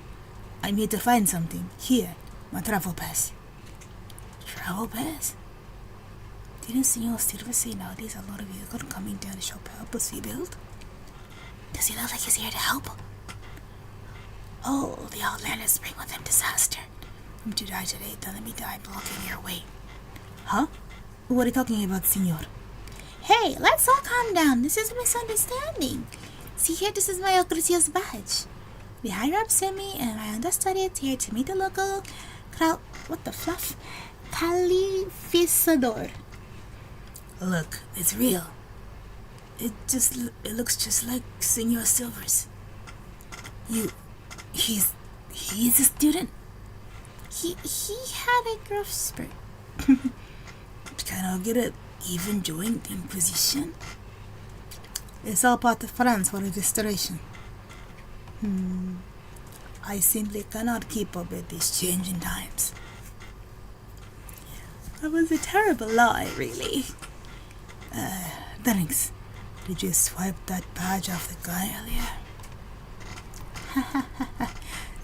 I'm here to find something. Here, my travel pass. Travel pass? Didn't Senor Silva say nowadays a lot of you are coming down to shop help us rebuild? Does he look like he's here to help? Oh, the Outlanders bring with them disaster. I'm to die today, don't let me die blocking your way. Huh? What are you talking about, senor? Hey, let's all calm down. This is a misunderstanding. See here, this is my Ocracia's badge. The higher-ups sent me, and my understudies here to meet the local what the fluff? Calificador. Look, it's real. It looks just like Senor Silver's. He's a student? He had a growth spurt. Can I get it? Even joined the Inquisition? It's all part of France for the restoration. I simply cannot keep up with these changing times. That was a terrible lie, really. Thanks. Did you swipe that badge off the guy earlier?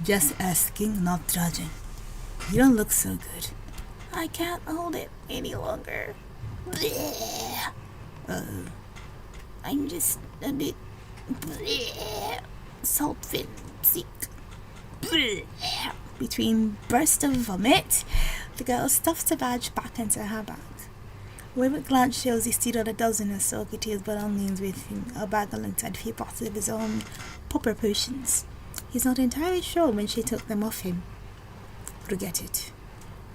Just asking, not judging. You don't look so good. I can't hold it any longer. I'm just a bit salt-fin sick. Between bursts of vomit, the girl stuffs the badge back into her bag. A wayward glance shows he still had a dozen or so of his belongings with him, a bag alongside a few bottles of his own popper potions. He's not entirely sure when she took them off him. Forget it.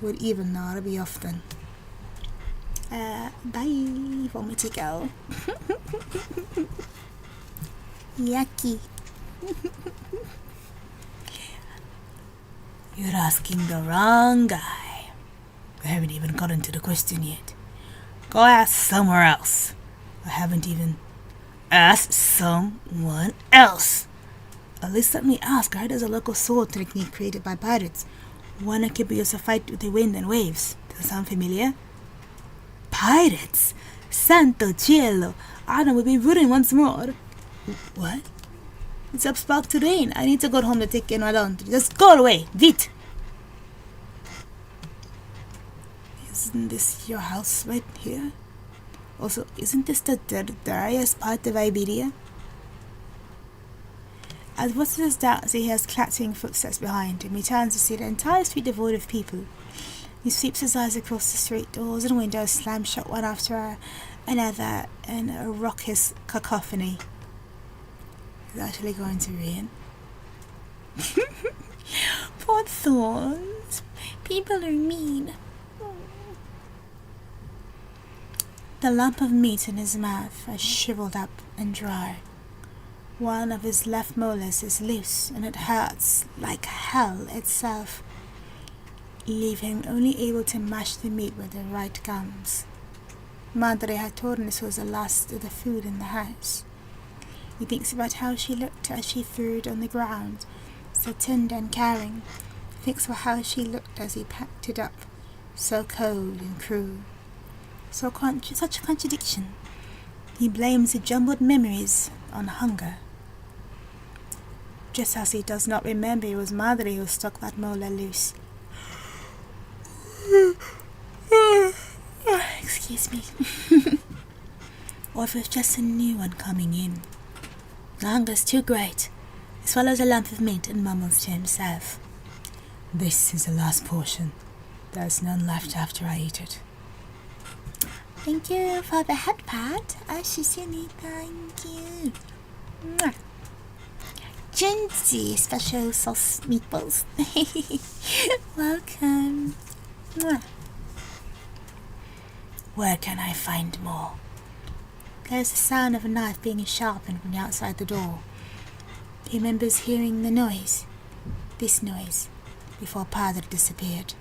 Would even not be often. Bye, vomity girl. Yucky. You're asking the wrong guy. I haven't even gotten to the question yet. Go ask somewhere else. I haven't even asked someone else. At least let me ask. I heard there's a local sword technique created by pirates. One that can be used to fight with the wind and waves. Does that sound familiar? Pirates? Santo cielo! Adam will be rooting once more. What? It's about to rain. I need to go home to take in my laundry. Just go away. Vite! Isn't this your house right here? Also, isn't this the dirtiest part of Iberia? As Waters doubts he hears clattering footsteps behind him, he turns to see the entire street devoid of people. He sweeps his eyes across the street, doors and windows slam shut one after another in a raucous cacophony. It's actually going to rain. Poor Thorns. People are mean. The lump of meat in his mouth is shriveled up and dry. One of his left molars is loose, and it hurts like hell itself, leaving him only able to mash the meat with the right gums. Madre had told him this was the last of the food in the house. He thinks about how she looked as she threw it on the ground, so tender and caring. He thinks about how she looked as he packed it up, so cold and cruel. Such a contradiction. He blames the jumbled memories on hunger. Just as he does not remember it was Madre who stuck that molar loose. Excuse me. Or if it was just a new one coming in. The hunger's too great. He swallows a lump of meat and mumbles to himself. This is the last portion. There's none left after I eat it. Thank you for the head pat. Ashishini, thank you. Mwah. Genji special sauce meatballs. Welcome. Mwah. Where can I find more? There's the sound of a knife being sharpened from the outside the door. He remembers hearing the noise, this noise, before Padre disappeared.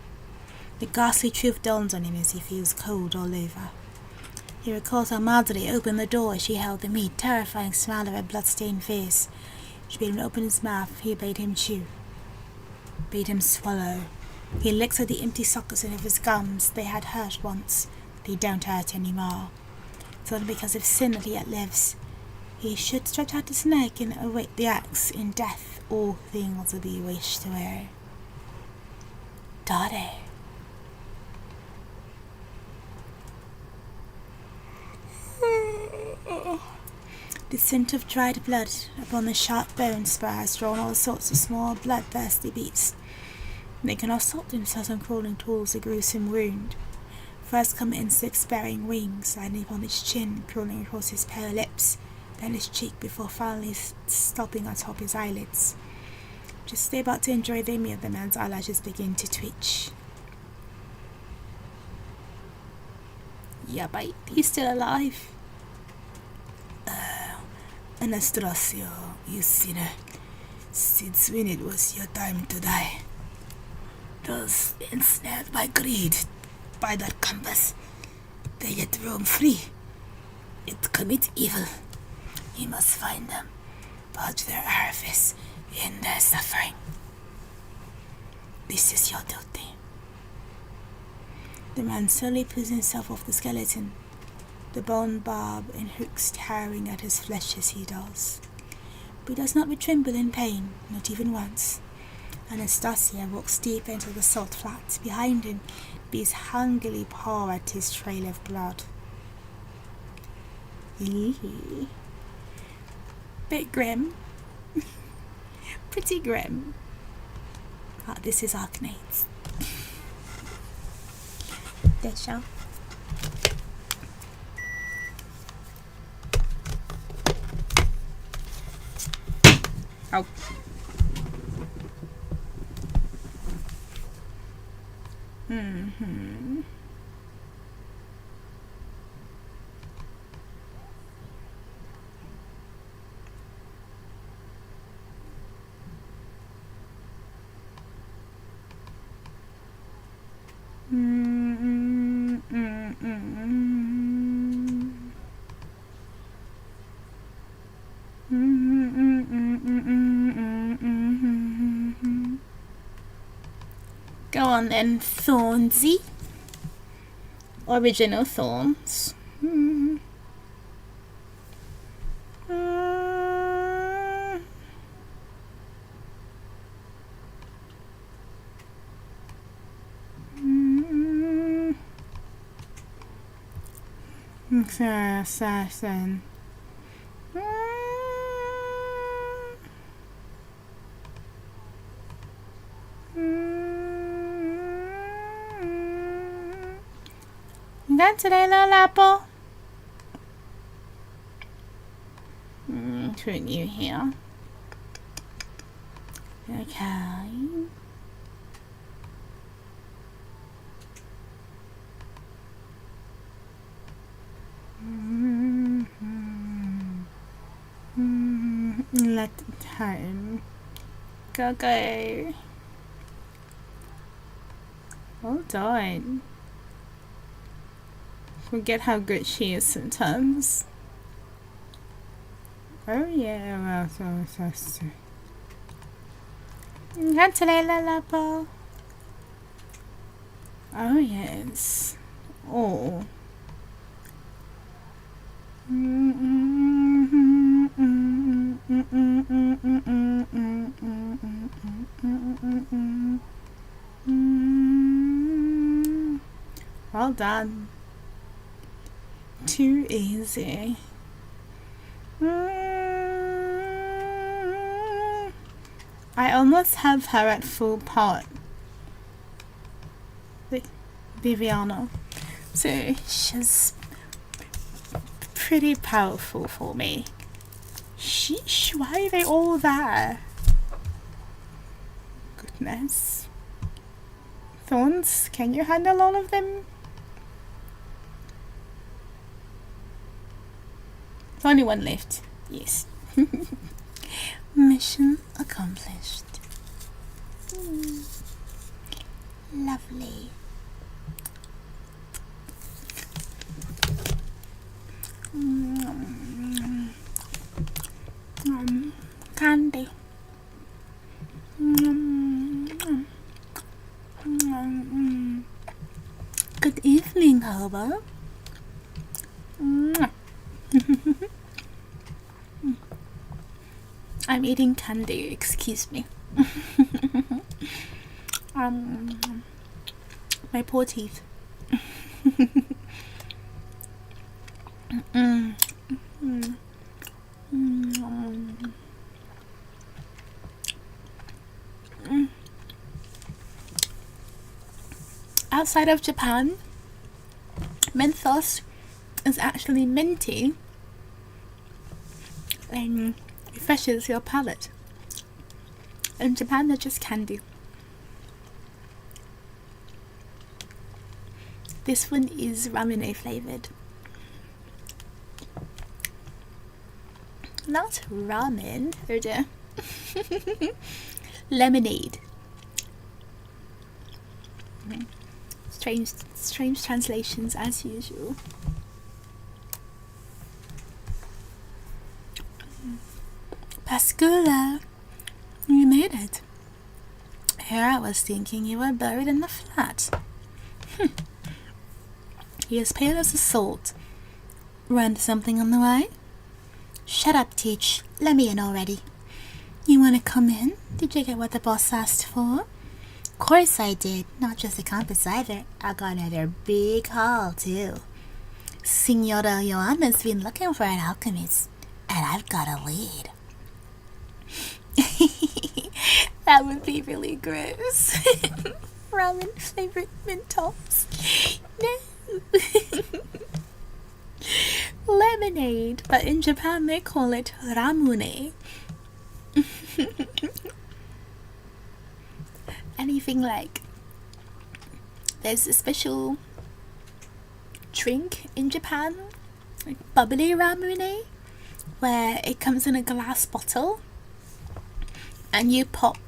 The ghastly truth dawns on him as he feels cold all over. He recalls how Madre opened the door as she held the meat, terrifying smile of her blood-stained face. She bade him open his mouth, he bade him chew, bade him swallow. He licks at the empty sockets of his gums. They had hurt once, they don't hurt anymore. It's only because of sin that he yet lives. He should stretch out his neck and await the axe. In death, all things will be wished away. Daughter. The scent of dried blood upon the sharp bone spur has drawn all sorts of small bloodthirsty beasts. They cannot assault themselves on crawling towards a gruesome wound. First come insects bearing wings, landing upon his chin, crawling across his pale lips, then his cheek before finally stopping atop his eyelids. Just about to enjoy the meal, the man's eyelashes begin to twitch. Yeah, but he's still alive. Anastasia, you sinner. Since when it was your time to die? Those ensnared by greed, by that compass, they yet roam free, yet commit evil. You must find them, purge their artifice in their suffering. This is your duty. The man slowly pulls himself off the skeleton, the bone barb and hooks tearing at his flesh as he does. But he does not tremble in pain, not even once. Anastasia walks deep into the salt flats behind him, bees hungrily paw at his trail of blood. Eee. Bit grim. Pretty grim. Ah, this is Arknights. Desha. Oh. Mm-hmm. Go on then, Thornsy. Original Thorns. Assassin. That today, little apple. Put you here. Okay. Let home. Go. Well done. Forget how good she is sometimes. Oh yeah, well, so. Gatcha. Oh yes. Oh. Well done. Too easy. I almost have her at full part. Viviana. So she's pretty powerful for me. Sheesh, why are they all there? Goodness. Thorns, can you handle all of them? Only one left. Yes. Mission accomplished. Lovely. Candy. Good evening, Hewwo. I'm eating candy, excuse me. My poor teeth. Outside of Japan, menthos is actually minty and refreshes your palate. In Japan, they're just candy. This one is ramen flavored. Not ramen, oh dear. Lemonade. Strange translations as usual. Pascula, you made it. Here I was thinking you were buried in the flat. You're as pale as a salt. Run something on the way? Shut up, Teach. Let me in already. You want to come in? Did you get what the boss asked for? Of course I did. Not just the compass either. I got another big haul, too. Signora Joanna's been looking for an alchemist, and I've got a lead. That would be really gross. Ramen flavored Mentos. No. Lemonade, but in Japan they call it ramune. Anything like, there's a special drink in Japan, like bubbly ramune, where it comes in a glass bottle and you pop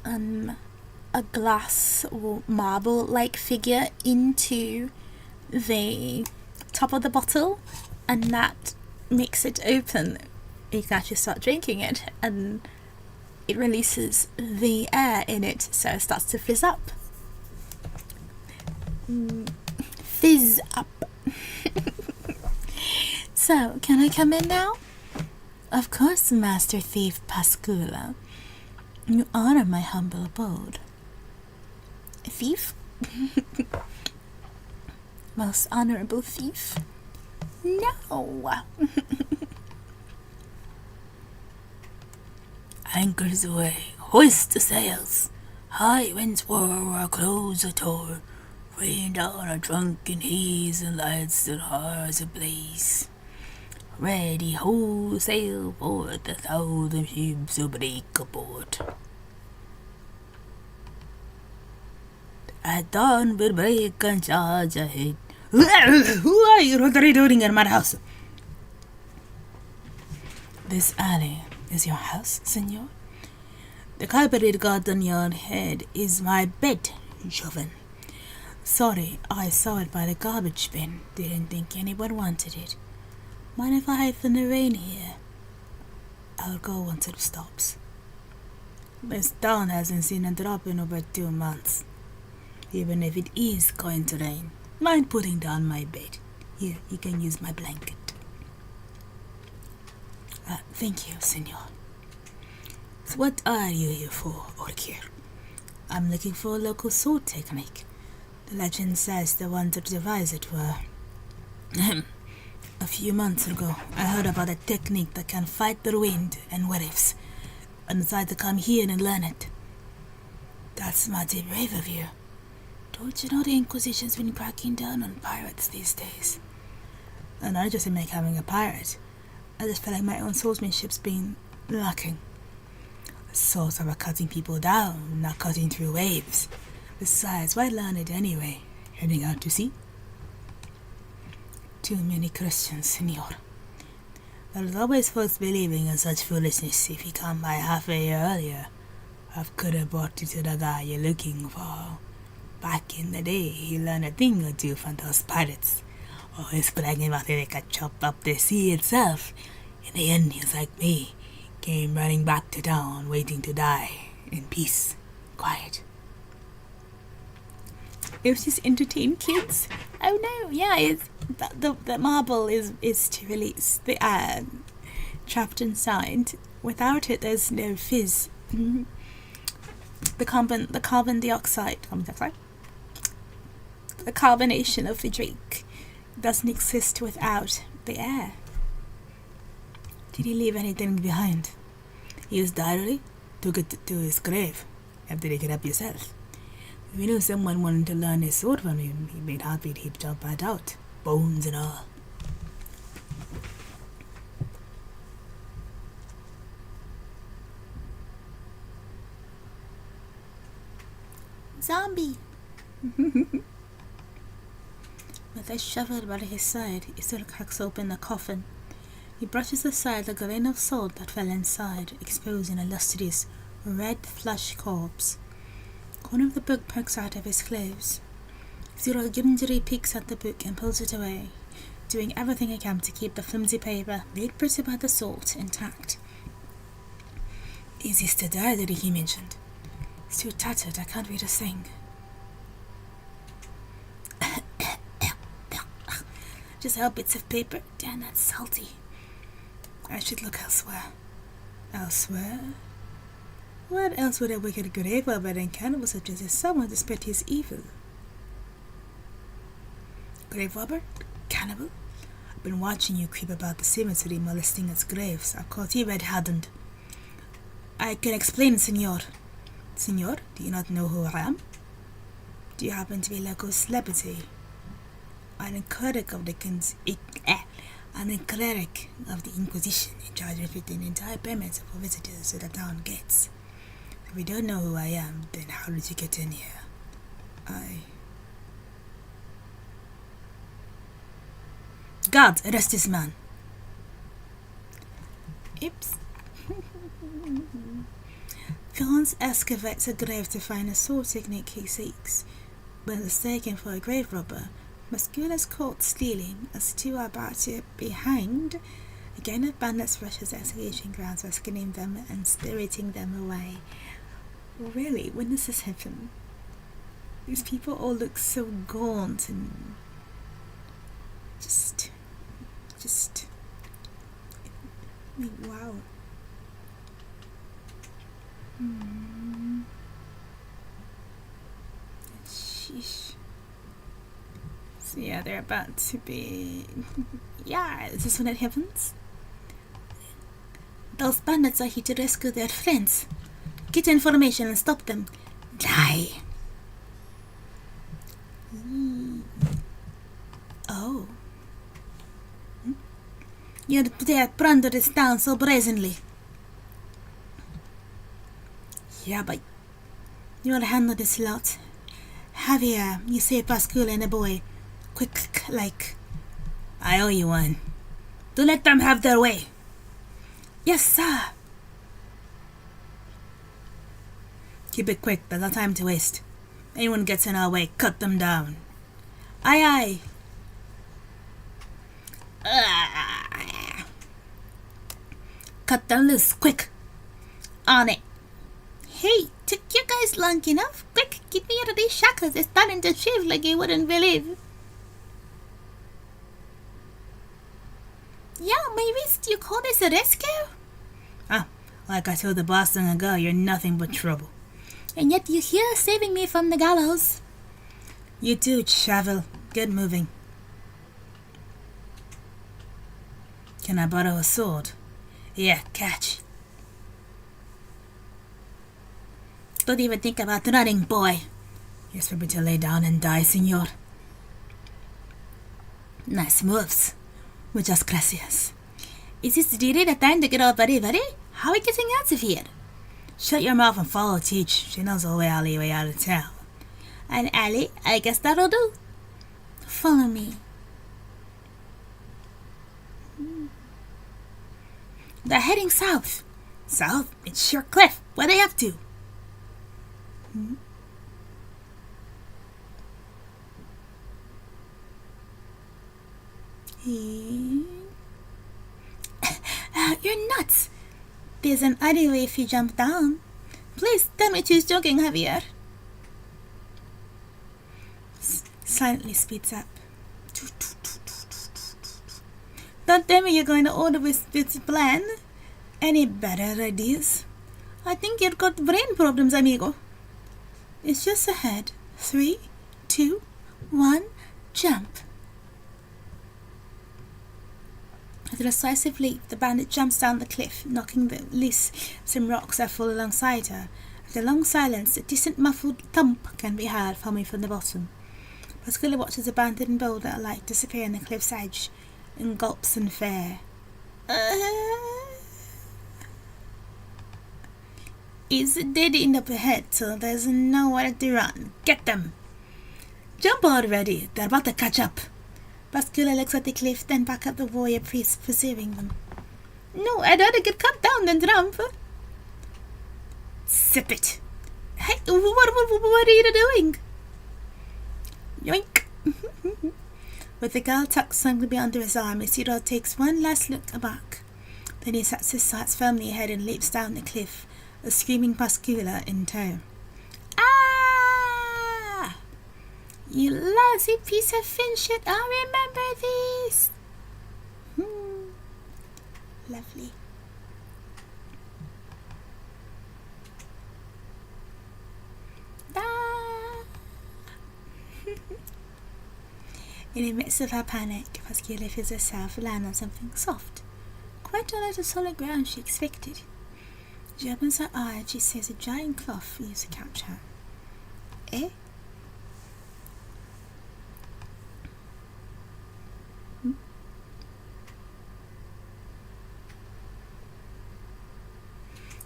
a glass or marble like figure into the top of the bottle, and that makes it open. You can actually start drinking it, and it releases the air in it, so it starts to fizz up. Fizz up. So, can I come in now? Of course, Master Thief Pascula. You honor my humble abode. Thief? Most honorable thief? No. Anchors away, hoist the sails. High winds whirr, our clothes are tore. Rain down our drunken haze and lights and hearts ablaze. Ready, ho, sail forth, 1,000 ships will break aboard. At dawn we'll break and charge ahead. Who are you? What are you doing in my house? This alley is your house, senor? The carpeted garden on your head is my bed, Joven. Sorry, I saw it by the garbage bin. Didn't think anyone wanted it. Mind if I hide from the rain here? I'll go once it stops. This town hasn't seen a drop in over 2 months. Even if it is going to rain, mind putting down my bed? Here, you can use my blanket. Thank you, senor. So what are you here for, Orkir? I'm looking for a local sword technique. The legend says the ones that devised it were... A few months ago, I heard about a technique that can fight the wind and waves, and decided to come here and learn it. That's mighty brave of you. Don't you know the Inquisition's been cracking down on pirates these days? And I just make having a pirate. I just feel like my own swordsmanship's been lacking. Swords are about cutting people down, not cutting through waves. Besides, why learn it anyway? Heading out to sea? Too many Christians, senor. There's always folks believing in such foolishness. If you come by half a year earlier, I could have brought you to the guy you're looking for. Back in the day, he learned a thing or two from those pirates. Always bragging about it, they could chop up the sea itself. In the end, he was like me. Came running back to town, waiting to die. In peace. Quiet. It was just entertain kids. Oh no, yeah, it's the marble is to release the air trapped inside. Without it, there's no fizz. The carbon dioxide, the carbonation of the drink doesn't exist without the air. Did he leave anything behind? His diary? Took it to his grave. Have to dig it up yourself. If you knew someone wanted to learn his sword from him, he made heartbeat he'd jump right out. Bones and all. Zombie! With a shovel by his side, Isur cracks open the coffin. He brushes aside the grain of salt that fell inside, exposing a lustrous, red flush corpse. One of the book pokes out of his clothes. Isur gingerly peeks at the book and pulls it away, doing everything he can to keep the flimsy paper, made pretty by the salt, intact. Is this the diary he mentioned? It's too tattered, I can't read a thing. Just how bits of paper? Damn, that's salty. I should look elsewhere. Elsewhere? What else would a wicked grave robber and cannibal such as this someone to spread his evil? Grave robber? Cannibal? I've been watching you creep about the cemetery molesting its graves. I've caught you red-handed. I can explain, senor. Senor, do you not know who I am? Do you happen to be a local celebrity? I'm a cleric of the Inquisition, in charge of fitting entire permits for visitors to the town gates. If you don't know who I am, then how did you get in here? Guards, arrest this man. Oops. Thorn excavates a grave to find a sword technique he seeks. When mistaken for a grave robber, Muscula is caught stealing as two are about to be hanged. A gang of bandits rushes the excavation grounds, rescuing them and spiriting them away. Really, when does this happen? These people all look so gaunt and just wow. Sheesh. So yeah, they're about to be... yeah, is this when it happens? Those bandits are here to rescue their friends. Get information and stop them. Die. Oh. You dare plunder this town so brazenly. Yeah, but you'll handle this lot. Javier, you save Pascal and the boy. Quick, like. I owe you one. Do let them have their way. Yes, sir. Keep it quick, there's no time to waste. Anyone gets in our way, cut them down. Aye, aye. Cut them loose, quick. On it. Hey, took you guys long enough? Quick, get me out of these shackles. It's starting to shift like you wouldn't believe. Yeah, my wrist, you call this a rescue? Ah, like I told the boss long ago, you're nothing but trouble. And yet you're here saving me from the gallows. You too, Shavel. Get moving. Can I borrow a sword? Yeah, catch. Don't even think about running, boy. You're supposed to lay down and die, senor. Nice moves. Muchas gracias. Is this really the time to get all very? How are we getting out of here? Shut your mouth and follow Teach. She knows the alleyway out of town. An alley? I guess that'll do. Follow me. They're heading south. South? It's your cliff. What are they up to? You're nuts. There's an alleyway if you jump down. Please tell me who's joking, Javier. Silently speeds up. Don't tell me you're going to order with this plan. Any better ideas? I think you've got brain problems, amigo. It's just ahead. 3, 2, 1, jump. With a decisive leap, the bandit jumps down the cliff, knocking loose some rocks that fall alongside her. After a long silence, a distant muffled thump can be heard coming from the bottom. Pascula watches the bandit and boulder alike disappear on the cliff's edge, and gulps in fear. is dead end up ahead, so there's nowhere to run. Get them! Jump already! They're about to catch up. Bascula looks at the cliff, then back up the warrior priest, pursuing them. No, I'd rather get cut down than jump. Sip it. Hey, what are you doing? Yoink! With the girl tucked snugly under his arm, Isidore takes one last look back. Then he sets his sights firmly ahead and leaps down the cliff, a screaming Pascula in tow. Ah! You lousy piece of fin shit, I'll remember this! Lovely. In the midst of her panic, Pascula feels herself land on something soft, quite on the solid ground she expected. She opens her eye and she sees a giant cloth used to catch her. Eh?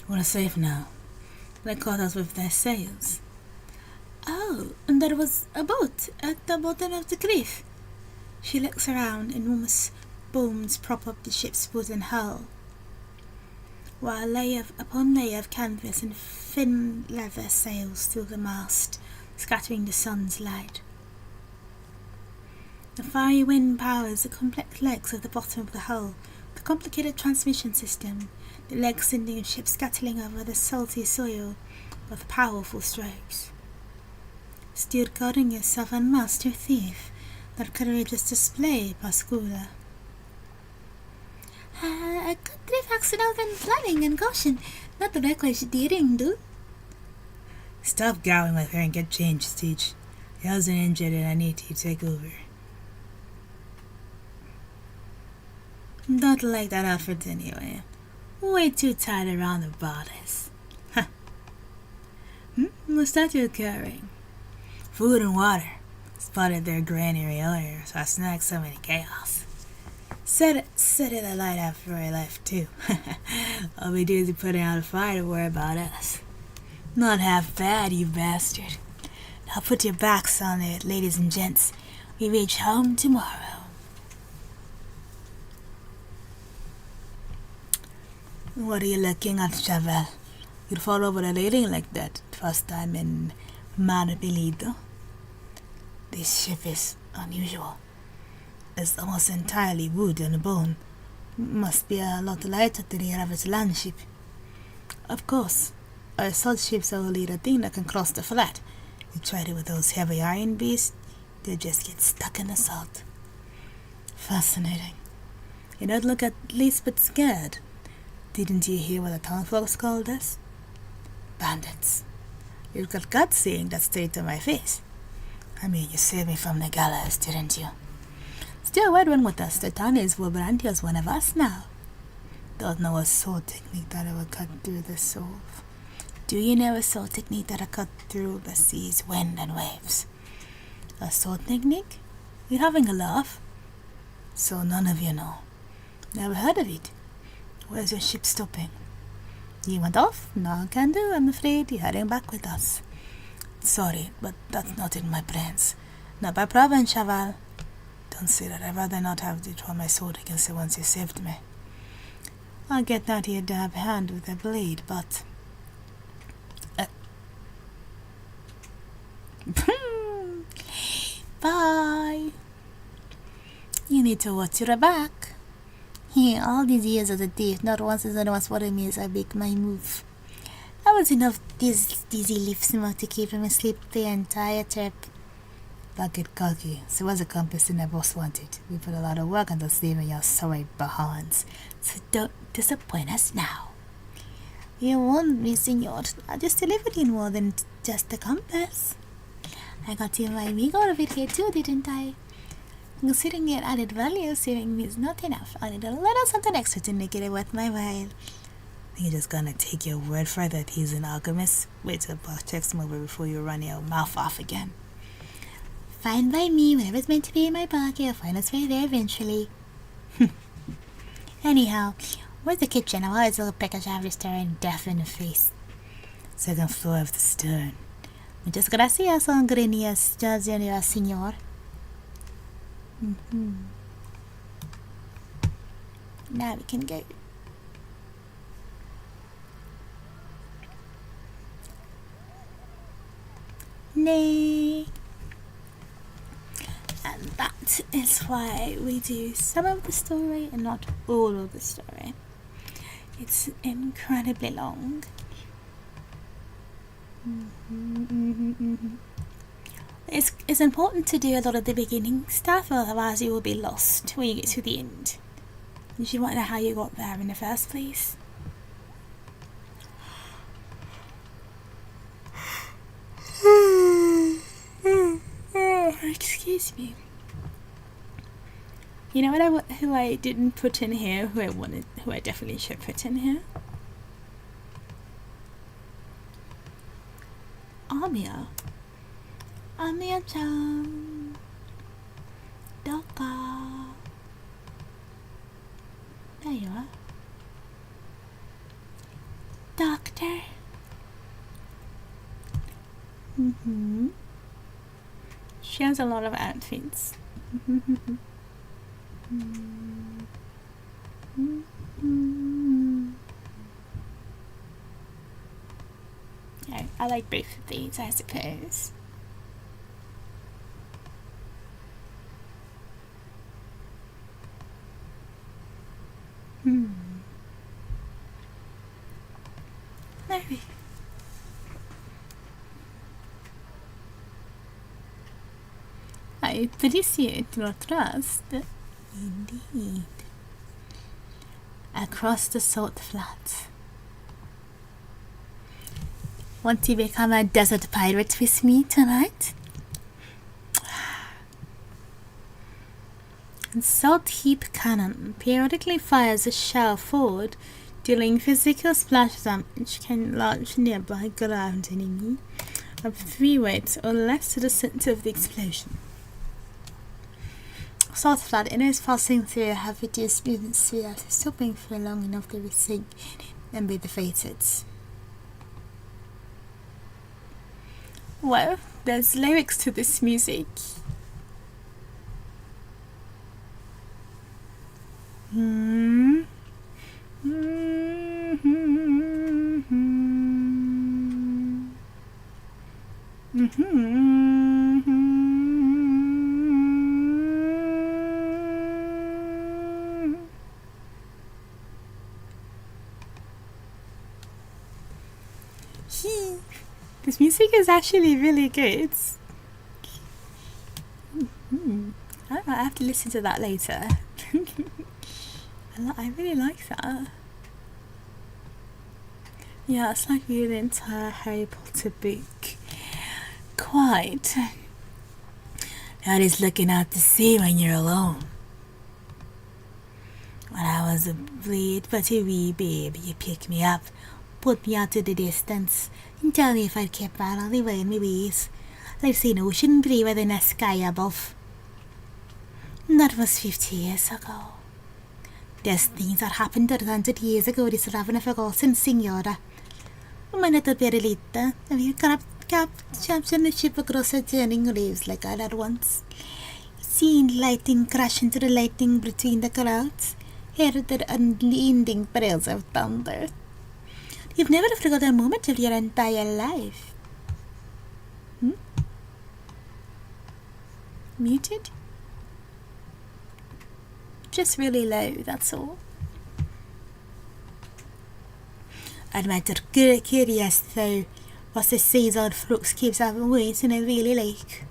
We're safe now. They caught us with their sails. Oh, and there was a boat at the bottom of the cliff. She looks around, enormous booms prop up the ship's wooden hull, while layer upon layer of canvas and thin leather sails through the mast, scattering the sun's light. The fiery wind powers the complex legs of the bottom of the hull, the complicated transmission system, the legs sending the ship scuttling over the salty soil with powerful strokes. Still guarding yourself and master thief, that courageous display, Pascula. A good trip accident and planning and caution, not the reckless daring, dude. Stop gowing with her and get changed, Stitch. Yell's injured and I need you to take over. Don't like that outfit anyway. Way too tight around the bodice. Huh. What's that you're carrying? Food and water. Spotted their granary earlier, so I snagged some in the chaos. Set it alight after I left, too. I'll be busy putting out a fire to worry about us. Not half bad, you bastard. Now put your backs on it, ladies and gents. We reach home tomorrow. What are you looking at, Chaval? You'd fall over a railing like that first time in Marbilido. This ship is unusual. It's almost entirely wood and bone. Must be a lot lighter than the average land ship. Of course, our salt ships are only the thing that can cross the flat. You try it with those heavy iron beasts, they just get stuck in the salt. Fascinating. You don't look at least but scared. Didn't you hear what the town folks called us? Bandits. You've got guts saying that straight to my face. I mean, you saved me from the gallows, didn't you? Still a one with us. The town is Wobrantia's one of us now. Don't know a sword technique that will cut through the soul. Do you know a sword technique that will cut through the sea's wind and waves? A sword technique? You're having a laugh? So none of you know. Never heard of it. Where's your ship stopping? You went off? No can do, I'm afraid. You're heading back with us. Sorry, but that's not in my plans. Not by province, Chaval. Don't say that. I'd rather not have to draw my sword against the ones you saved me. I'll get down to your dab hand with a blade, but... Bye! You need to watch your back. Here, all these years of the thief, not once has anyone spotted me as I make my move. That was enough dizzy leaf smoke to keep him asleep the entire trip. Bucket cocky, so was a compass and the boss wanted. We put a lot of work into saving your sorry behinds, so don't disappoint us now. You won't be, senor. I just delivered you more than just a compass. I got you my amigo over here too, didn't I? Considering your added value, saving me is not enough. I need a little something extra to make it worth my while. You're just gonna take your word for it that he's an alchemist? Wait till the boss checks him over before you run your mouth off again. Fine by me. Whatever's meant to be in my pocket, I'll find its way there eventually. Anyhow, where's the kitchen? I've always a little prick I have to stare in death in the face. second floor of the stern. Muchas gracias, Angrias, señor. Now we can go. Nay. And that is why we do some of the story and not all of the story. It's incredibly long. It's important to do a lot of the beginning stuff, otherwise you will be lost when you get to the end. You should want to know how you got there in the first place. Excuse me. You know who I didn't put in here, who I definitely should put in here? Amiya-chan. Doka. There you are. Doctor. She has a lot of outfits. Yeah, I like both of these, I suppose. Maybe. I appreciate your trust. Indeed. Across the salt flats. Want to become a desert pirate with me tonight? Salt heat cannon periodically fires a shell forward, dealing physical splash damage. Can launch nearby ground enemy of 3 weights or less to the center of the explosion. Salt flat inners passing through have reduced movement speed after stopping for long enough to resink and be defeated. Well, there's lyrics to this music. This music is actually really good. I have to listen to that later. I really like that. Yeah, it's like reading the entire Harry Potter book. Quite. That is looking out to sea when you're alone. When I was a but a wee baby, you picked me up, put me out to the distance, and tell me if I'd kept right all the way in my ways. I'd see an ocean breather than a sky above. And that was 50 years ago. There's things that happened 100 years ago that I haven't forgotten, Signora. My little Berilita, have you captured the ship across the turning waves like all at once? Seen lightning crash into the lightning between the clouds? Heard the unending peals of thunder? You've never forgotten a moment of your entire life. Muted? Just really low, that's all. I'd matter curious though what the seaside Fawkes keeps having ways in a really like.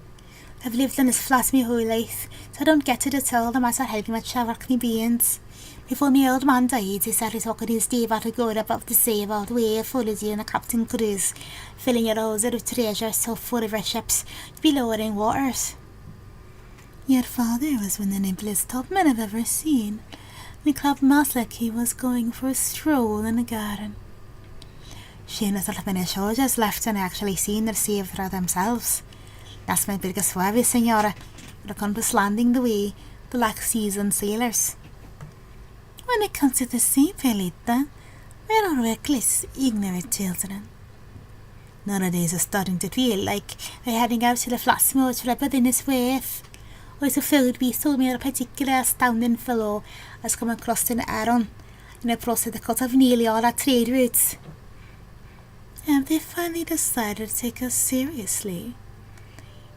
I've lived in this flat my whole life, so I don't get it at all, no matter how much I work me beings. Before my old man died, he started talking his day about going above the sea about the way of holiday on a captain cruise, filling your holes with treasure so full of ships to be lowering waters. Your father was one of the nimblest topmen I've ever seen. The club mouth like he was going for a stroll in the garden. She and the little soldiers left and actually seen the sea for themselves. That's my biggest worry, Signora. The compass landing the way, the like seasoned sailors. When it comes to the sea, Pelita, we're all reckless, ignorant children. Nowadays are starting to feel like they're heading out to the flat smooth for a brother in his wave. Or as a field beast told me a particular astounding fellow has come across an Aaron in the process of the cut of nearly all our trade routes. Have they finally decided to take us seriously?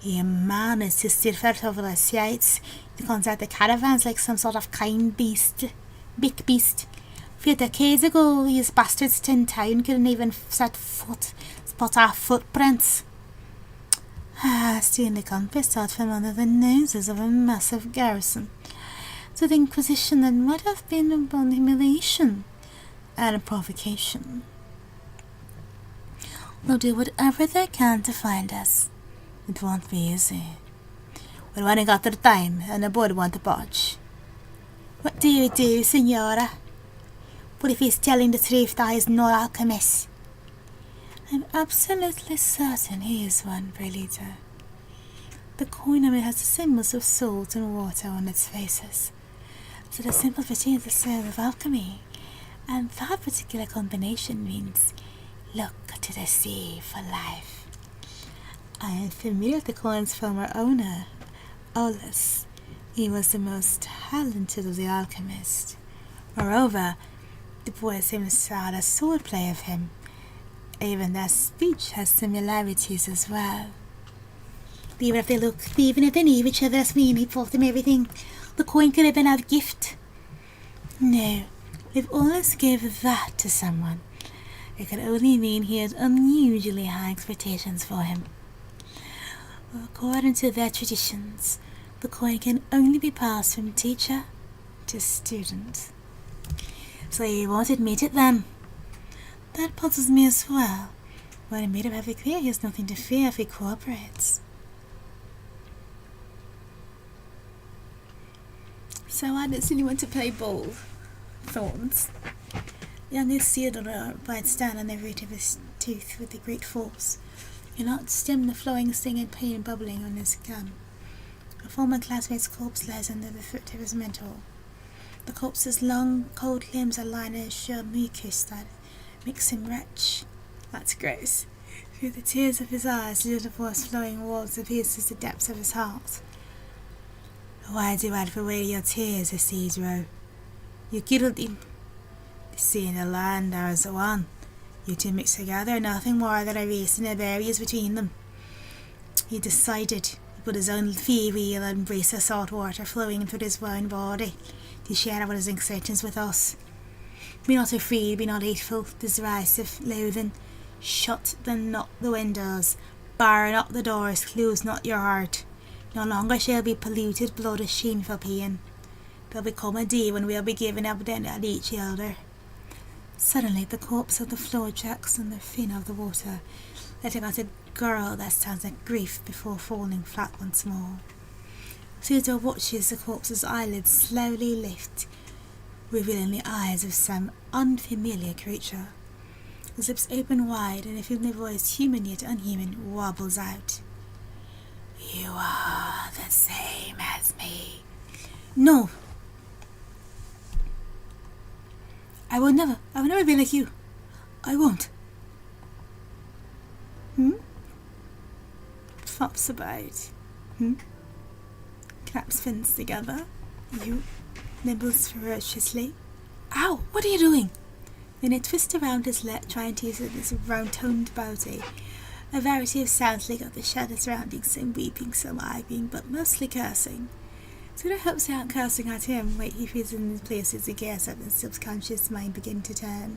He managed to steer further over the sides to contact the caravans like some sort of kind beast, big beast. A few decades ago, these bastards in town couldn't even spot our footprints. Stealing the compass out from under the noses of a massive garrison. To the Inquisition, that might have been upon humiliation and a provocation. They'll do whatever they can to find us. It won't be easy. We're running out of time, and the board won't budge. What do you do, Signora? What if he's telling the truth that he's no alchemist? I'm absolutely certain he is one, Brelita. The coin of it has the symbols of salt and water on its faces. So the symbol between the soul of alchemy, and that particular combination means look to the sea for life. I am familiar with the coin's former owner, Olus. He was the most talented of the alchemists. Moreover, the boy seems to have a swordplay of him. Even their speech has similarities as well. Even if they knew each other as we taught them everything, the coin could have been our gift. No, if Olus gave that to someone, it could only mean he had unusually high expectations for him. According to their traditions, the coin can only be passed from teacher to student. So he wanted me to them. That puzzles me as well. When I made him have it clear he has nothing to fear if he cooperates. So I didn't want to play ball. Thorns. Youngest Theodore bites down on the root of his tooth with a great force. He cannot stem the flowing stinging pain bubbling on his gum. A former classmate's corpse lies under the foot of his mentor. The corpse's long, cold limbs are lined with a sheer mucus that makes him retch. That's gross. Through the tears of his eyes, the little force flowing towards the pierces the depths of his heart. Why do you wipe away your tears, Isidro? You killed him. The sea and the land are as one. You two mixed together, nothing more than a race and the barriers between them. He decided to put his own free will and embrace the salt water flowing through his own body to share out his intentions with us. Be not afraid, be not hateful, derisive, loathing. Shut not the windows, bar not the doors, close not your heart. No longer shall be polluted blood of shameful pain. There'll become a day when we'll be giving evidence at each elder. Suddenly the corpse of the floor jacks on the fin of the water, letting out a gurgle that sounds like grief before falling flat once more. Theodore watches the corpse's eyelids slowly lift, revealing the eyes of some unfamiliar creature. His lips open wide, and a female voice, human yet unhuman, wobbles out. You are the same as me. No! I will never be like you. I won't. Flops about. Claps fins together. You nibbles ferociously. Ow! What are you doing? Then it twists around his leg, trying to use this round-toned body. A variety of sounds lick up the shadow surrounding, some weeping, some arguing, but mostly cursing. So I hope they aren't cursing at him, wait he feels in his places he gets up and his subconscious mind begin to turn.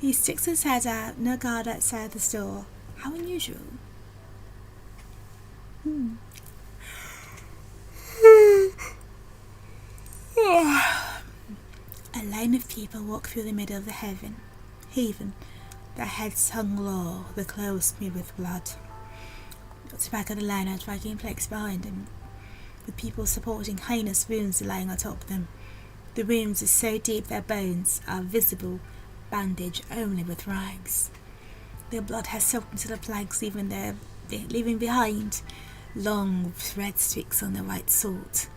He sticks his head out, no guard outside the store. How unusual. A line of people walk through the middle of the haven, their heads hung low, their clothes smeared with blood. At the back of the line are dragging planks behind them, with people supporting heinous wounds lying atop them. The wounds are so deep their bones are visible, bandaged only with rags. Their blood has soaked into the planks, leaving behind long red streaks on the white salt.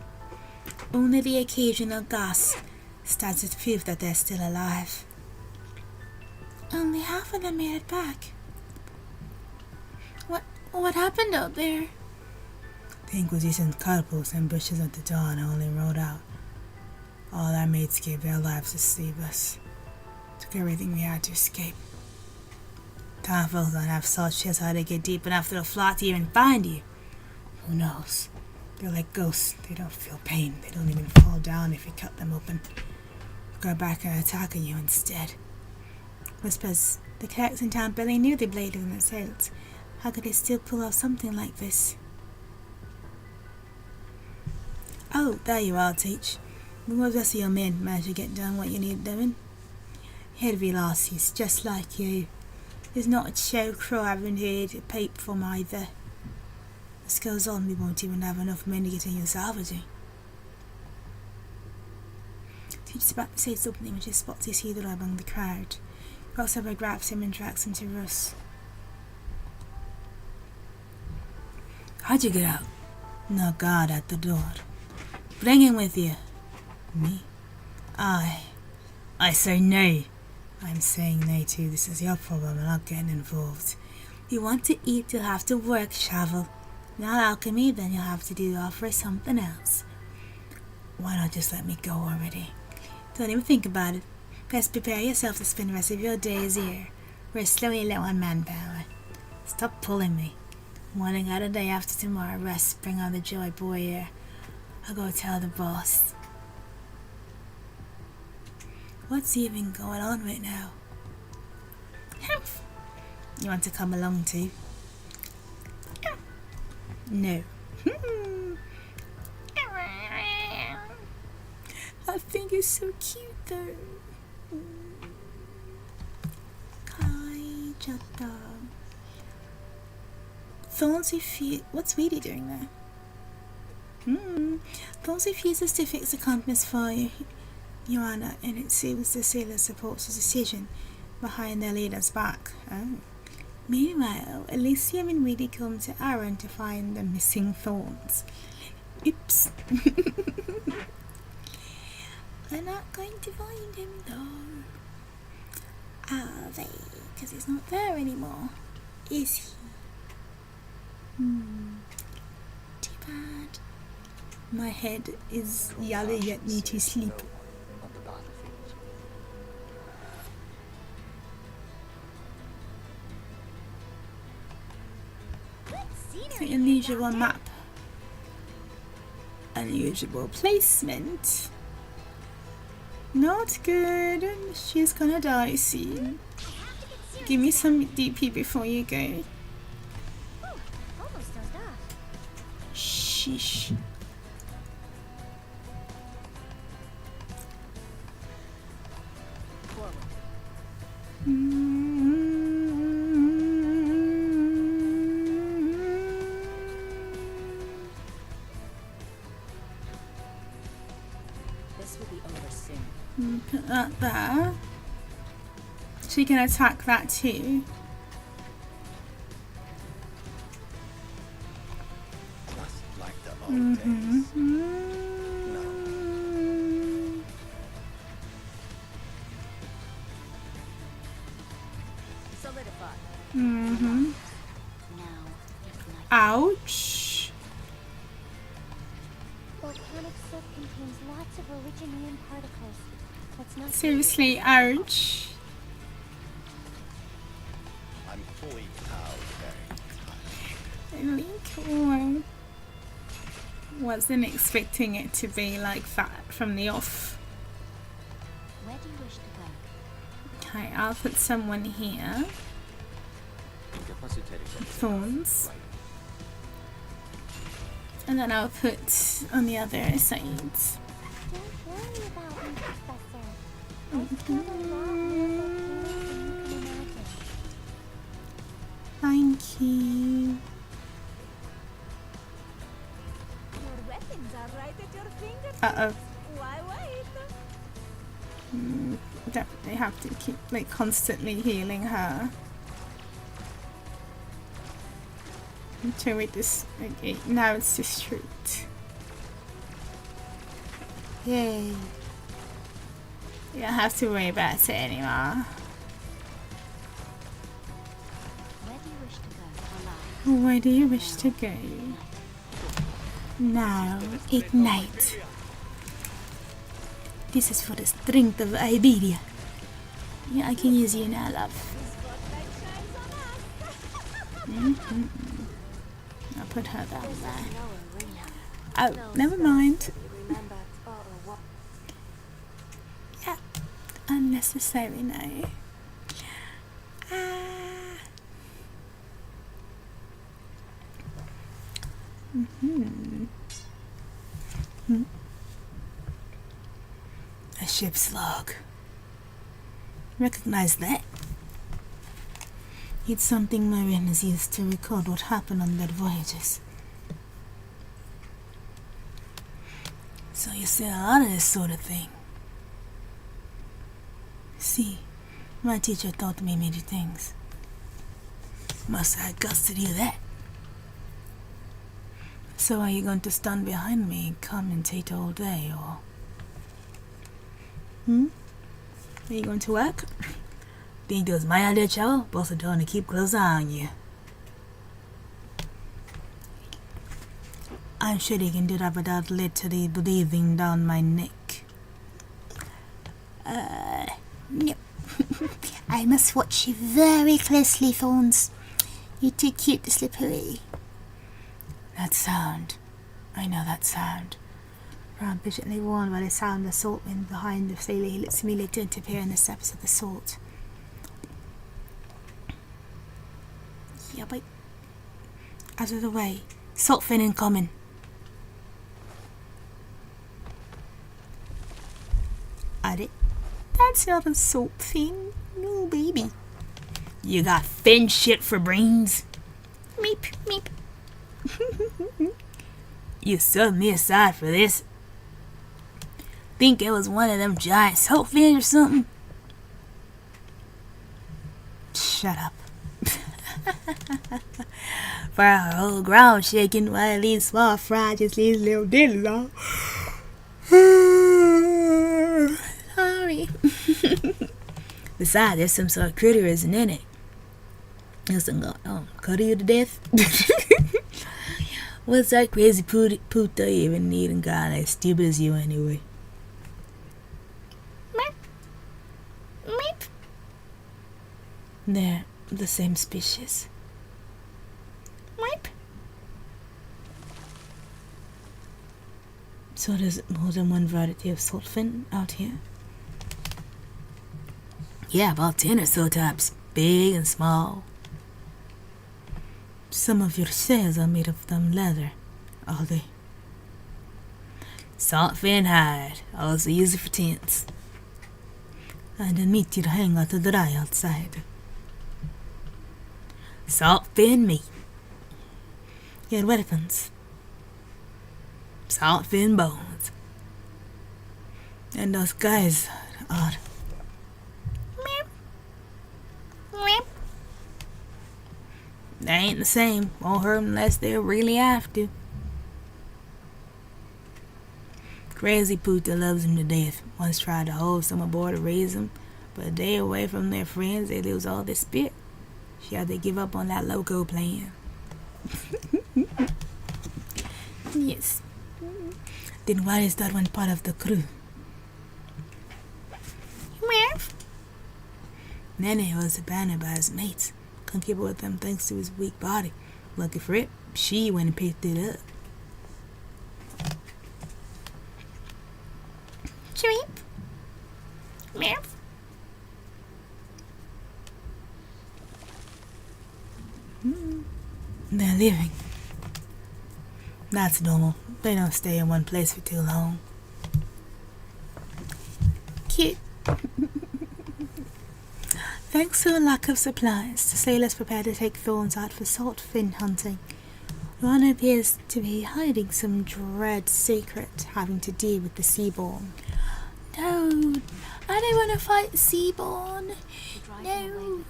Only the occasional gasp stands as proof that they're still alive. Only half of them made it back. What happened out there? The Inquisition's catapults and bushes at the dawn only rode out. All our mates gave their lives to save us. Took everything we had to escape. Time folks don't have such as how to get deep enough to the flock to even find you. Who knows? They're like ghosts. They don't feel pain. They don't even fall down if you cut them open. Go back and attack you instead. Whispers, the clerics in town barely knew the blade in their sails. How could they still pull off something like this? Oh, there you are, Teach. When was the rest of your men managed to get done what you need doing? Heavy lassies, just like you. There's not a show crow I haven't heard a peep from either. This goes on, we won't even have enough men to get in your salvaging. Teach's about to say something when she spots his hero among the crowd. Crossover grabs him and drags him to Russ. How'd you get out? No guard at the door. Bring him with you. Me? I say no. I'm saying no too. This is your problem. I'm not getting involved. You want to eat, you'll have to work, Shovel. Not alchemy, then you'll have to do offer something else. Why not just let me go already? Don't even think about it. Best prepare yourself to spend the rest of your days here. We're slowly low on manpower. Stop pulling me. Morning out of day after tomorrow, rest, bring on the joy boy here. I'll go tell the boss. What's even going on right now? You want to come along too? No. I think it's so cute though. Kai-chata. Thorn's what's Weedy doing there? Thorn's refuses to fix the compass for you, Your Honor, and it seems the sailor supports his decision behind their leader's back. Oh. Meanwhile, Elysium and Weedy come to Aaron to find the missing Thorns. Oops. We're not going to find him though. Are they? Because he's not there anymore. Is he? Too bad. My head is yelling at me to sleep. The unusual map. Unusual placement. Not good. She's gonna die soon. Give me some DP before you go. Sheesh. Put that there. She can attack that too. Just like the old days. No. Solidify. Ouch. Volcanic soot contains lots of originium particles. That's not Seriously, ouch. I'm fully out very Really cool. Wasn't expecting it to be like that from the off. Where do you wish to go? Okay, I'll put someone here. Thorns. And then I'll put on the other side. Don't worry about me, Professor. I've killed a lot more volcanoes than you can imagine. Thank you. Your weapons are right at your fingertips. Uh-oh. Why wait? Definitely have to keep like constantly healing her. Until we just okay, now it's just truth. Yay. You don't have to worry about it anymore. Where do you wish to go? Alive. Where do you wish to go? Now, ignite. This is for the strength of Iberia. Yeah, I can use you now, love. I'll put her down there. Oh, never mind. Yeah, unnecessary no. A ship's log. Recognize that? It's something mariners used to record what happened on their voyages. So you see a lot of this sort of thing. See, my teacher taught me many things. Must have guts to do that. So are you going to stand behind me and commentate all day, or? Are you going to work? Think it was my idea, Chow? Boss are trying to keep close eye on you. I'm sure they can do that without literally breathing down my neck. No. I must watch you very closely, Thorns. You're too cute to slip away. That sound. I know that sound. For I'm patiently warned by the sound of the salt wind behind the sailor he looks immediately to interfere in the steps of the salt. Yeah, but out of the way. Salt fin incoming. At it. That's not a salt fin. No, baby. You got fin shit for brains. Meep, meep. You subbed me aside for this. Think it was one of them giant salt fins or something? Shut up. For our whole ground shaking while these small fry just leaves little diddles on. Sorry. Besides, there's some sort of critter isn't in it. Listen, go on, cuddle you to death. What's that crazy puta even need a guy as stupid as you anyway? Meep. Meep. They're the same species. Meep. So there's more than one variety of saltfin out here? Yeah, about 10 or so types, big and small. Some of your sails are made of them leather, are they? Saltfin hide, also use it for tents. And the meat you'd hang out to dry outside. Saltfin meat. Your weapons. Saltfin bones. And those guys are... Meep. They ain't the same. Won't hurt 'em unless they really have to. Crazy puta loves him to death. Once tried to hold some aboard to raise him, but a day away from their friends, they lose all their spit. She had to give up on that loco plan. Yes. Then why is that one part of the crew? Meep. Nene was abandoned by his mates. Couldn't keep up with them thanks to his weak body. Lucky for it, she went and picked it up. Chirp. Meep. They're leaving. That's normal. They don't stay in one place for too long. Cute. Thanks to a lack of supplies, the sailors prepare to take Thorns out for salt fin hunting. One appears to be hiding some dread secret having to do with the Seaborn. No, I don't want to fight Seaborn. No.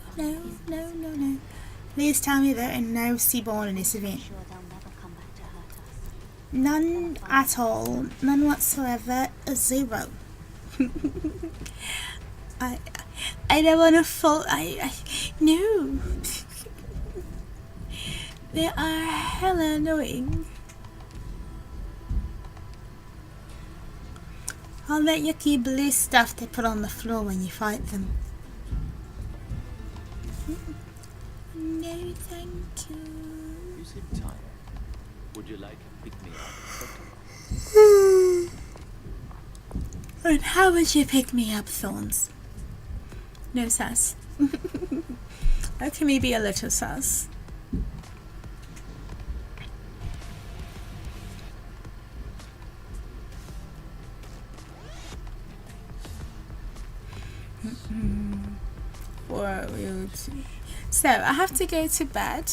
Please tell me there are no Seaborn in this event. Sure they'll never come back to hurt us. None at all. None whatsoever. A zero. I don't want to fall. No. They are hella annoying. I'll let you keep blue stuff they put on the floor when you fight them. No, thank you. You seem tired. Would you like a pick-me-up? And how would you pick me up, Thorns? No sass. Or can we be a little sass? So I have to go to bed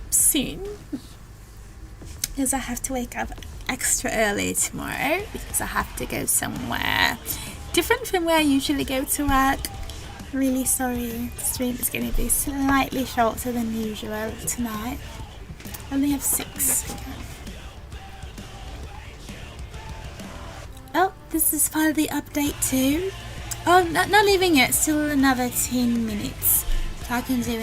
soon because I have to wake up extra early tomorrow because I have to go somewhere different from where I usually go to work. Really sorry, the stream is going to be slightly shorter than usual tonight. I only have 6. Oh, this is part of the update too. Oh, not leaving yet, still another 10 minutes. So I can do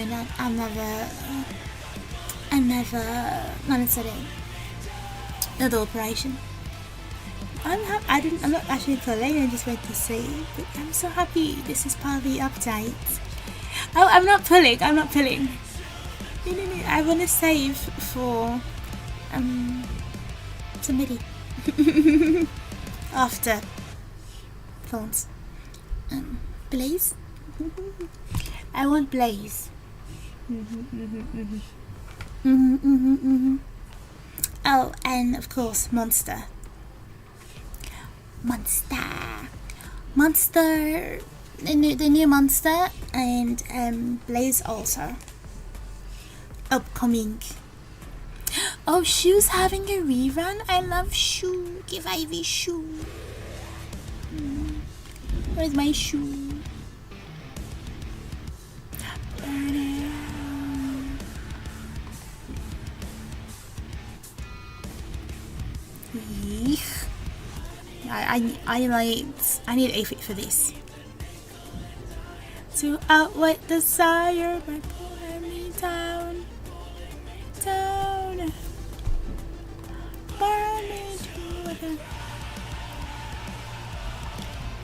another operation. I'm not actually pulling, I just went to see. But I'm so happy this is part of the update. Oh, I'm not pulling. No. I want to save for somebody after Thorns. Blaze? I want Blaze. Oh, and of course, Monster, the new Monster, and Blaze also. Upcoming. Oh, Shu's having a rerun. I love Shu. Give Aivee Shu. Where's my Shu? I need Aivee for this. To outwit desire by pulling me down. Burn me to the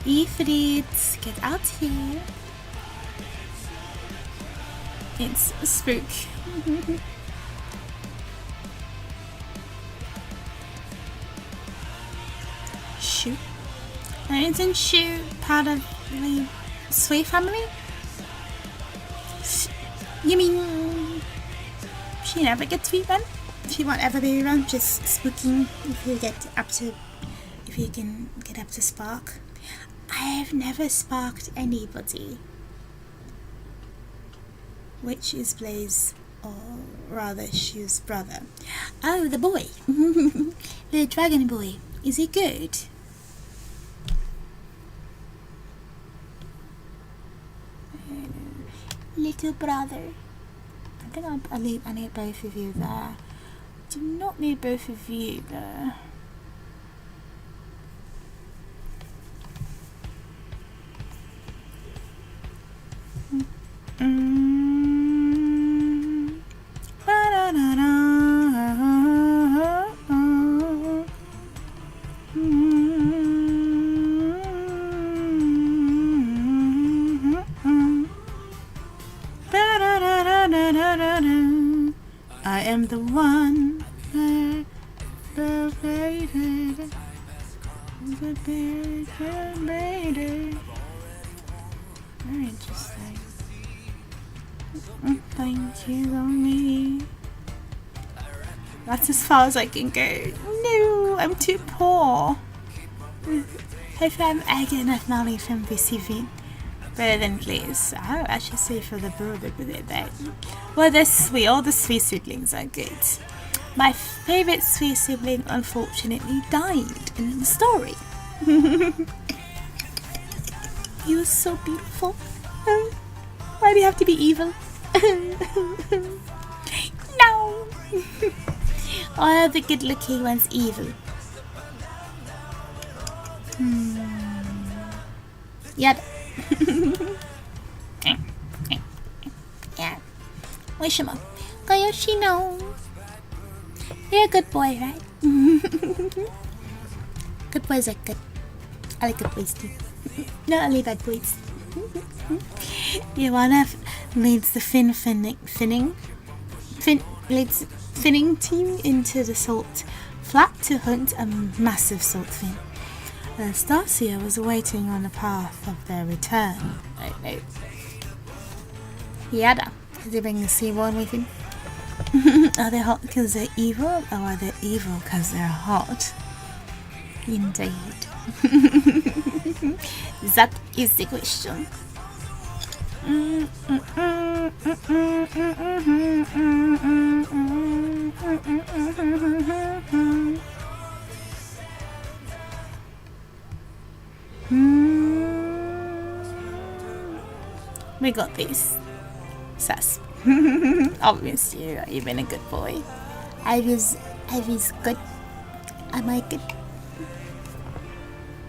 ぃEKRE, get out here. It's a spook. Shoot. Isn't Shu part of the Sui family? You mean she never gets rerun? She won't ever be rerun, just spooking if you can get up to spark. I have never sparked anybody. Which is Blaze, or rather Shu's brother. Oh, the boy. The dragon boy. Is he good? Little brother. I think I need both of you there. Do not need both of you there. I am the one very interesting. Thank you on me. That's as far as I can go. No, I'm too poor. Hopefully I'm egging enough money from this event. Better than Blaze. I would actually say for the brother with it there. Well, they're sweet. All the sweet siblings are good. My favourite sweet sibling unfortunately died in the story. He was so beautiful. Why do you have to be evil? No! All the good looking ones evil. Yep. Yeah. 为什么 Koyoshino. You're a good boy, right? Good boys are good. I like good boys too. Not only bad boys. Ioana leads the finning team into the salt flat to hunt a massive salt fin. Stacia was waiting on the path of their return. No. Yada. Does he bring the seaworm with him? Are they hot because they're evil, or are they evil because they're hot? Indeed. That is the question. We got this. Sus. Obviously, you've been a good boy. Aivee's good. Am I good?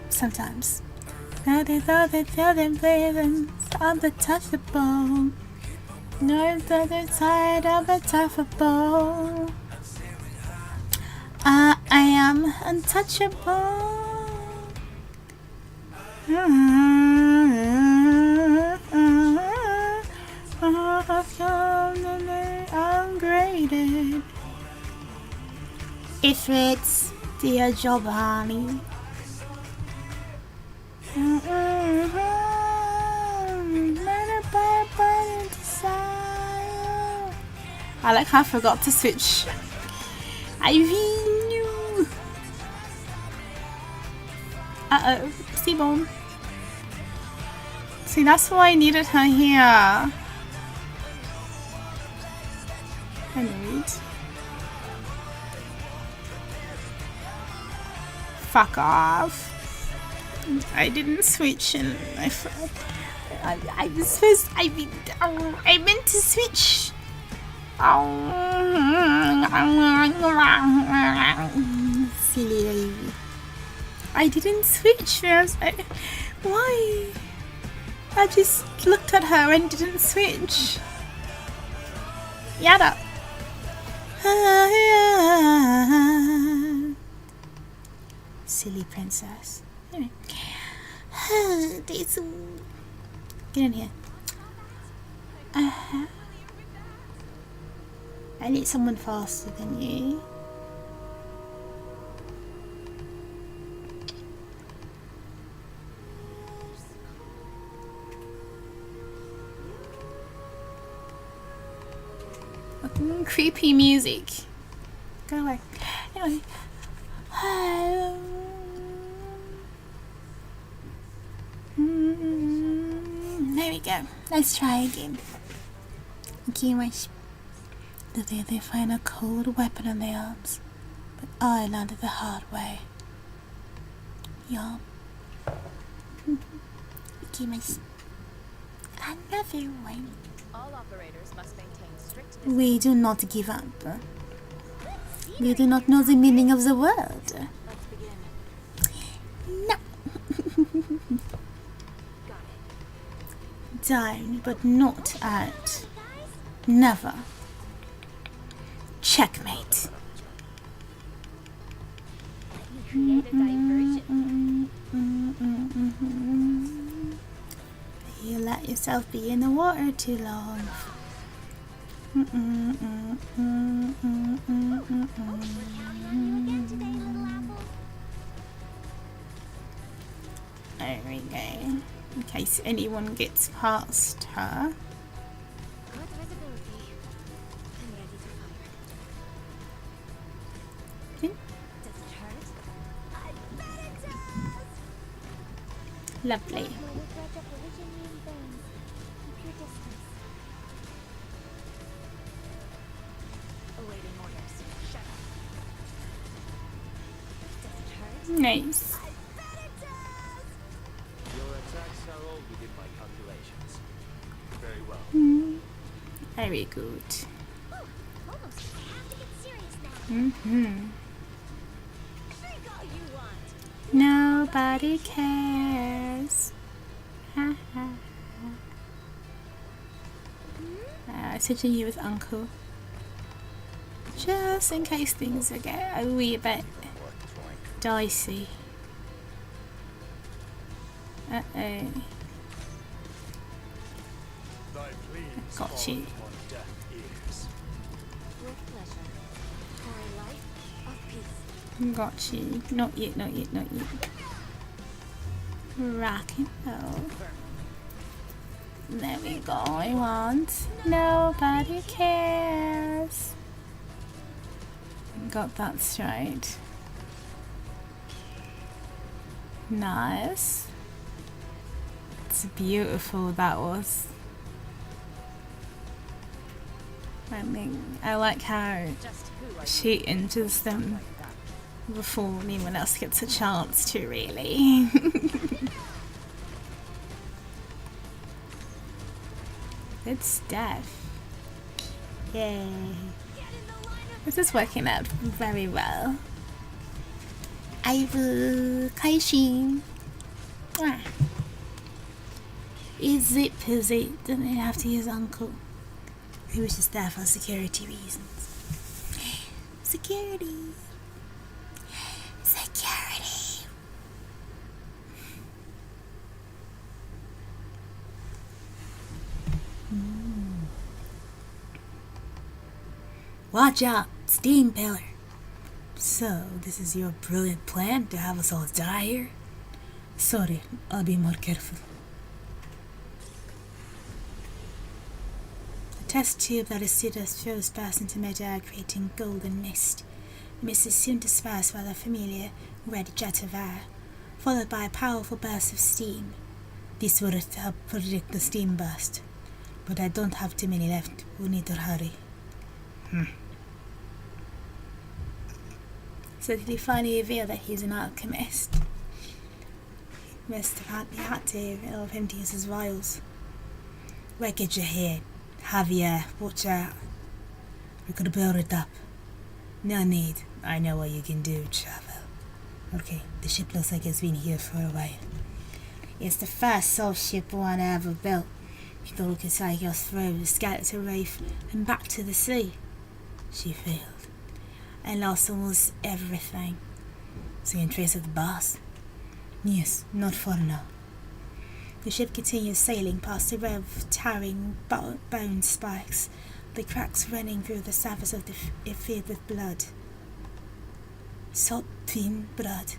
Sometimes. Now they thought they'd tell them players untouchable. No, they're tired of untouchable. I am untouchable. Ungraded. If it's dear Giovanni. I like how I forgot to switch. Aivee knew. Uh-oh, Seaborn. See, that's why I needed her here. Annoyed. Fuck off. I didn't switch and I was supposed I meant to switch. Silly Aivee. I didn't switch. Why? I just looked at her and didn't switch. Yada. Silly princess. Anyway. Get in here. I need someone faster than you. Creepy music. Go away. Anyway. There we go. Let's try again. They find a cold weapon in their arms, but I learned it the hard way. Yup. Another one. All operators must maintain strict We do not give up. We do not know the meaning of the word. Let's begin. No. Got it. Down, but not out. Never. Checkmate. Create a diversion. You let yourself be in the water too long. There we go. In case anyone gets past her. Good visibility. And ready to fire. Okay. Does it hurt? I bet it does! Lovely. My regret of religion in veins. Keep your distance. Awaiting orders. Shut up. Does it hurt? Nice. I bet it does! Your attacks are all within my calculations. Very well. Very good. Ooh, almost. I have to get serious now. Drink all you want. Nobody cares. Switching you with Uncle. Just in case things will get a wee bit dicey. Uh-oh. Got you. With pleasure. For a life of peace. Got you. Not yet, not yet, not yet. Rock and roll. There we go. I want. Nobody cares. Got that straight. Nice. It's beautiful, that was. I mean, I like how she injures them before anyone else gets a chance to, really. Good stuff. Yay. This is working out very well. Aivee, Kaishin. इत didn't have to use uncle. He was just there for security reasons. Security. Security. Watch out, steam pillar. So, this is your brilliant plan to have us all die here? Sorry, I'll be more careful. A test tube that is sealed throws bursts into midair, creating golden mist. The mist is soon dispersed by the familiar red jet of air, followed by a powerful burst of steam. This will help predict the steam burst, but I don't have too many left. We need to hurry. So did he finally reveal that he's an alchemist? He must have had to in order for him to use his vials. Wreckage ahead. Javier, watch out. We could build it up. No need. I know what you can do, Travel. Okay, the ship looks like it's been here for a while. It's the first soul ship one ever built. She thought it could take us through the skeleton reef and back to the sea. She failed. And lost almost everything. Seeing trace of the boss? Yes, not for now. The ship continues sailing past a row of towering bone spikes, the cracks running through the surface of it filled with blood. Salt, thin blood.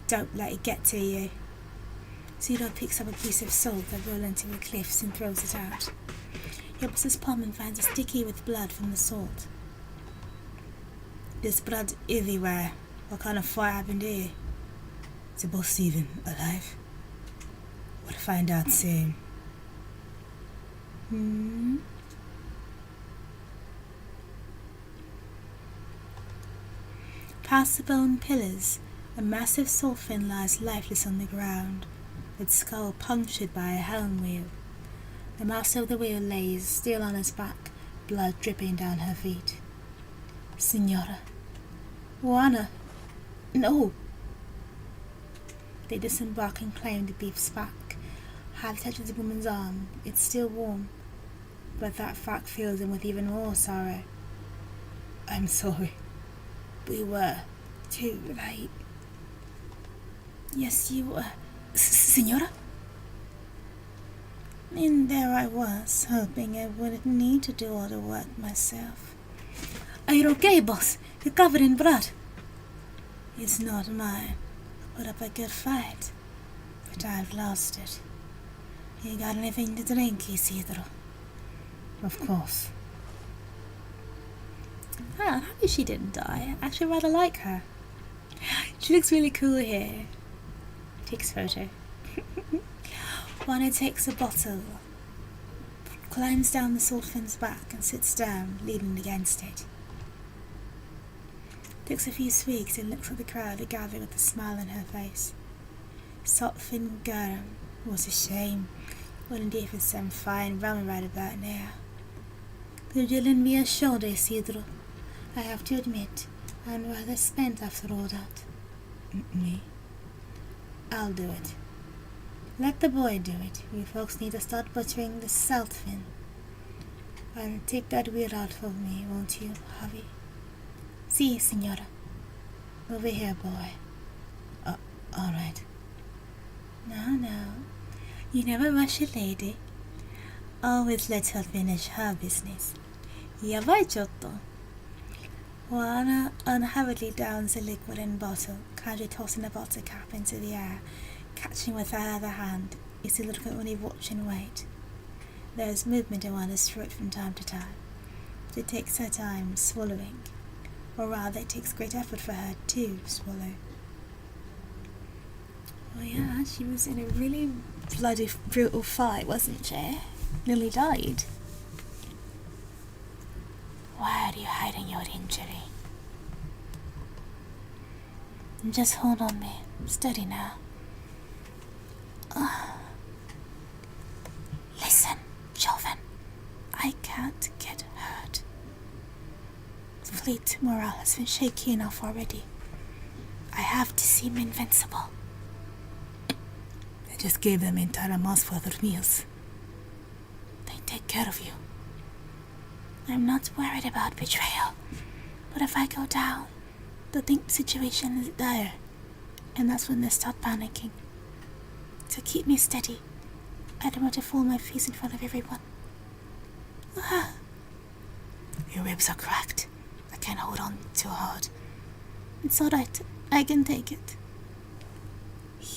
Don't let it get to you. Zero picks up a piece of salt that rolls into the cliffs and throws it out. He opens his palm and finds it sticky with blood from the salt. There's blood everywhere. What kind of fire happened here? Is the boss even alive? We'll find out soon. Past the bone pillars, a massive swordfin lies lifeless on the ground, its skull punctured by a helm wheel. The master of the wheel lays still on his back, blood dripping down her feet. Senora. Juana. No. They disembark and claim the beef's back. Hal touches the woman's arm. It's still warm, but that fact fills him with even more sorrow. I'm sorry. We were too late. Yes, you were. Senora? And there I was, hoping I wouldn't need to do all the work myself. Are you okay, boss? You're covered in blood. It's not mine. I put up a good fight, but I've lost it. You got anything to drink, Isidro? Of course. I'm happy she didn't die. I actually rather like her. She looks really cool here. Takes photo. Juana takes a bottle, climbs down the swordfin's back and sits down, leaning against it. Takes a few swigs and looks at the crowd who gather with a smile on her face. Swordfin girl, what a shame. Wouldn't it for some fine rum right about now. Could you lend me a shoulder, Isidro? I have to admit, I'm rather spent after all that. Me? I'll do it. Let the boy do it. You folks need to start butchering the swordfin. And take that weird out for me, won't you, Javi? Si, senora. Over here, boy. All right. No. You never rush a lady. Always let her finish her business. Yabai chotto. Juana unhurriedly downs the liquid in bottle, casually tossing the bottle cap into the air, catching with her other hand. You see little only watch and wait. There is movement in Juana's throat from time to time. But it takes her time swallowing. Or rather, it takes great effort for her to swallow. Oh yeah, she was in a really bloody, brutal fight, wasn't she? Nearly died. Why are you hiding your injury? Just hold on me. Steady now. Listen, Joven. I can't get hurt. Fleet morale has been shaky enough already. I have to seem invincible. I just gave them entire month's worth of meals. They take care of you. I'm not worried about betrayal, but if I go down, they'll think the situation is dire, and that's when they start panicking. So keep me steady. I don't want to fall my face in front of everyone. Your ribs are cracked. I can't hold on too hard. It's alright. I can take it.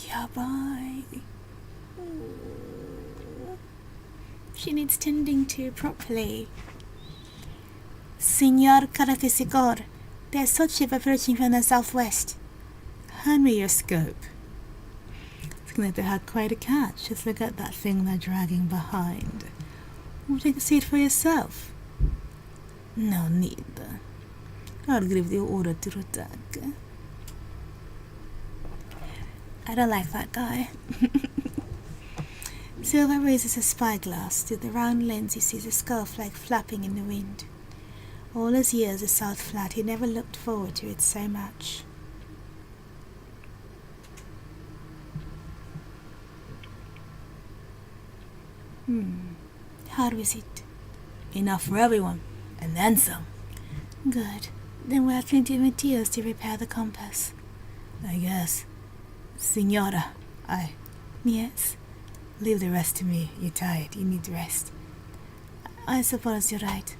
Yeah, bye. She needs tending to properly. Senor Carafisikor, there's such ship approaching from the southwest. Hand me your scope. Looking like they had quite a catch. Just look at that thing they're dragging behind. Won't you see it for yourself? No need. I'll give the order to attack. I don't like that guy. Silver raises a spyglass. Through the round lens he sees a skull flag flapping in the wind. All his years at South Flat he never looked forward to it so much. How is it? Enough for everyone, and then some. Good. Then we have plenty of materials to repair the compass. I guess. Senora, Yes? Leave the rest to me. You're tired. You need rest. I suppose you're right.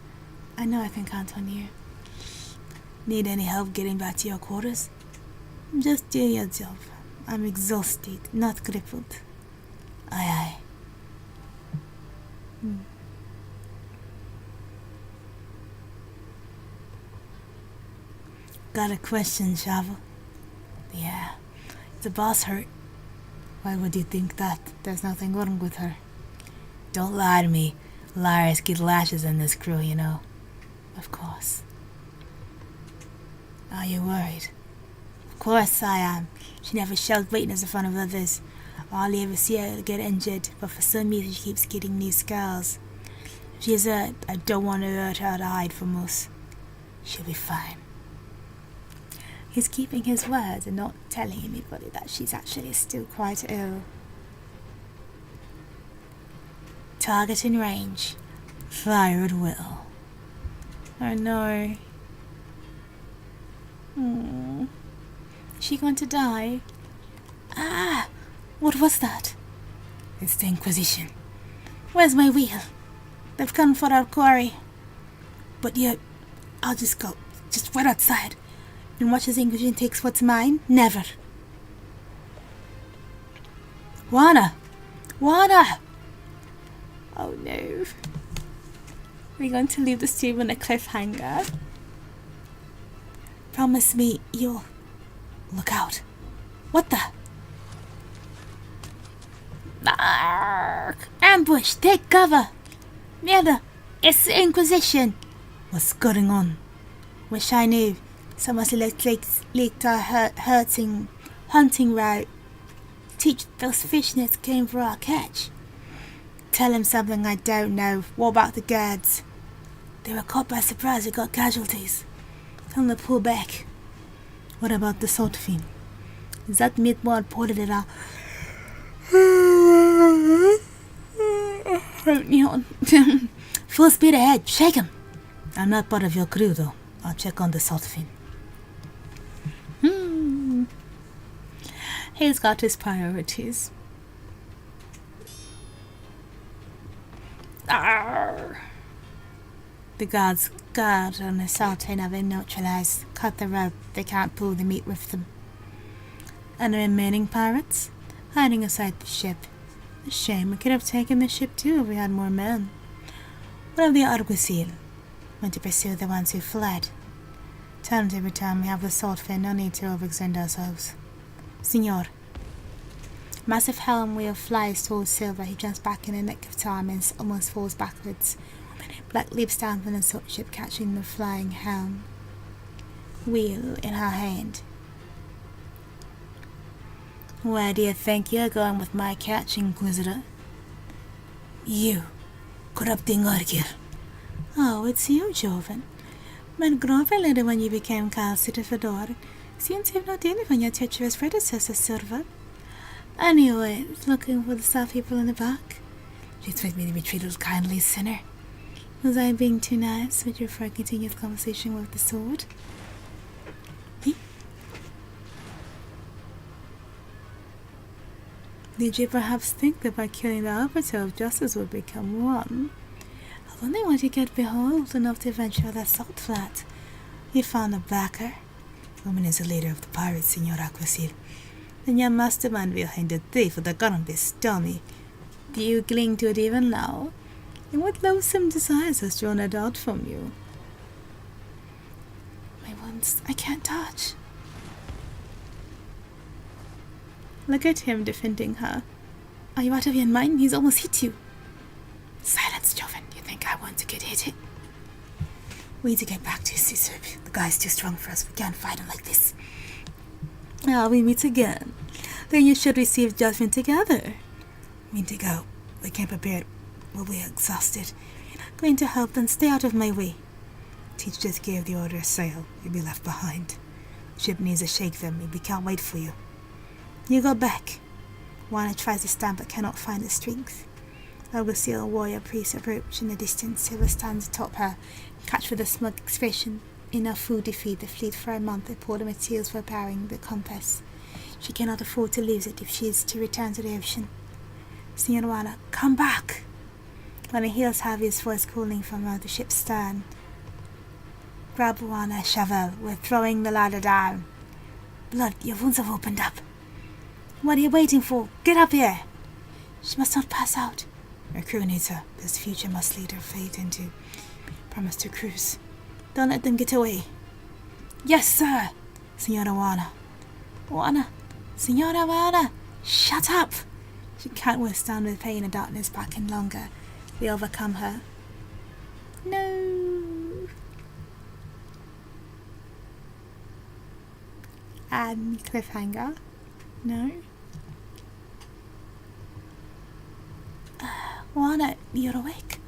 I know I can count on you. Need any help getting back to your quarters? Just do your job. I'm exhausted, not crippled. Aye. Got a question, Chavo? Yeah. Is the boss hurt? Why would you think that? There's nothing wrong with her. Don't lie to me. Liars get lashes in this crew, you know. Of course. Are you worried? Of course I am. She never showed weakness in front of others. All you ever see her get injured, but for some reason she keeps getting new scars. If she's hurt, I don't want to hurt her to hide from us. She'll be fine. He's keeping his word and not telling anybody that she's actually still quite ill. Target in range. Fire at will. Oh no. Is she going to die? Ah! What was that? It's the Inquisition. Where's my wheel? They've come for our quarry. But yet, I'll just go. Just wait outside. And watch as the Inquisition takes what's mine? Never. Juana! Juana! Oh no. We're going to leave the stream on a cliffhanger. Promise me you'll... Look out. What the... Ark! Ambush! Take cover! Mierda! It's the Inquisition! What's going on? Wish I knew. Someone leaked our hunting route. Teach those fishnets came for our catch. Tell him something I don't know. What about the guards? They were caught by surprise and got casualties. Tell them to pull back. What about the Saltfin? Is that meatball ported it out? Full speed ahead. Shake him. I'm not part of your crew though. I'll check on the Saltfin. He's got his priorities. Arr. The guards guard on the Sultan have been neutralized. Cut the rope. They can't pull the meat with them. And the remaining pirates? Hiding inside the ship. A shame. We could have taken the ship too if we had more men. What of the Argusil? Went to pursue the ones who fled. Tell them to return. We have the salt fin. No need to overextend ourselves. Signor. Massive helm wheel flies towards Silver. He jumps back in the nick of time and almost falls backwards. Black leaps down from the salt ship, catching the flying helm wheel in her hand. Where do you think you're going with my catch, Inquisitor? You, corrupting Argir. Oh, it's you, Joven. My grandfather, when you became Calcita Fedor, seems to have not dealt with your treacherous predecessor, Silver. Anyway, looking for the staff people in the back. Do you expect me to be treated kindly, sinner? Was I being too nice with your for a continuous conversation with the sword? Did you perhaps think that by killing the arbiter of justice would become one? I only want to get behold enough to venture that salt flat. You found a backer. Woman is the leader of the pirates, Senor Aquasil. And your mastermind behind the thief with the gun dummy. Do you cling to it even now? And what loathsome desires has drawn it out from you? My wounds I can't touch. Look at him defending her. Are you out of your mind? He's almost hit you. Silence, Joven. You think I want to get hit? We need to get back to Sisub. The guy's too strong for us. We can't fight him like this. We meet again. Then you should receive judgment together. We need to go. We can't prepare. We'll be exhausted. You're not going to help, then stay out of my way. Teach just gave the order to sail. You'll be left behind. The ship needs to shake them. We can't wait for you. You go back. Juana tries to stand but cannot find the strength. Alguacil warrior priest approach in the distance. Silver stands atop her, catch with a smug expression. Enough food to feed the fleet for a month. They pour the materials for repairing the compass. She cannot afford to lose it if she is to return to the ocean. Senor Juana, come back! When he hears Javier's voice calling from the ship's stern. Grab Juana, Chavel. We're throwing the ladder down. Blood, your wounds have opened up. What are you waiting for? Get up here! She must not pass out. Her crew needs her. This future must lead her fate into promise to cruise. Don't let them get away. Yes, sir! Senora Juana. Juana! Senora Juana! Shut up! She can't withstand the pain and darkness back in longer. They overcome her. No! And cliffhanger. No? Juana, you're awake.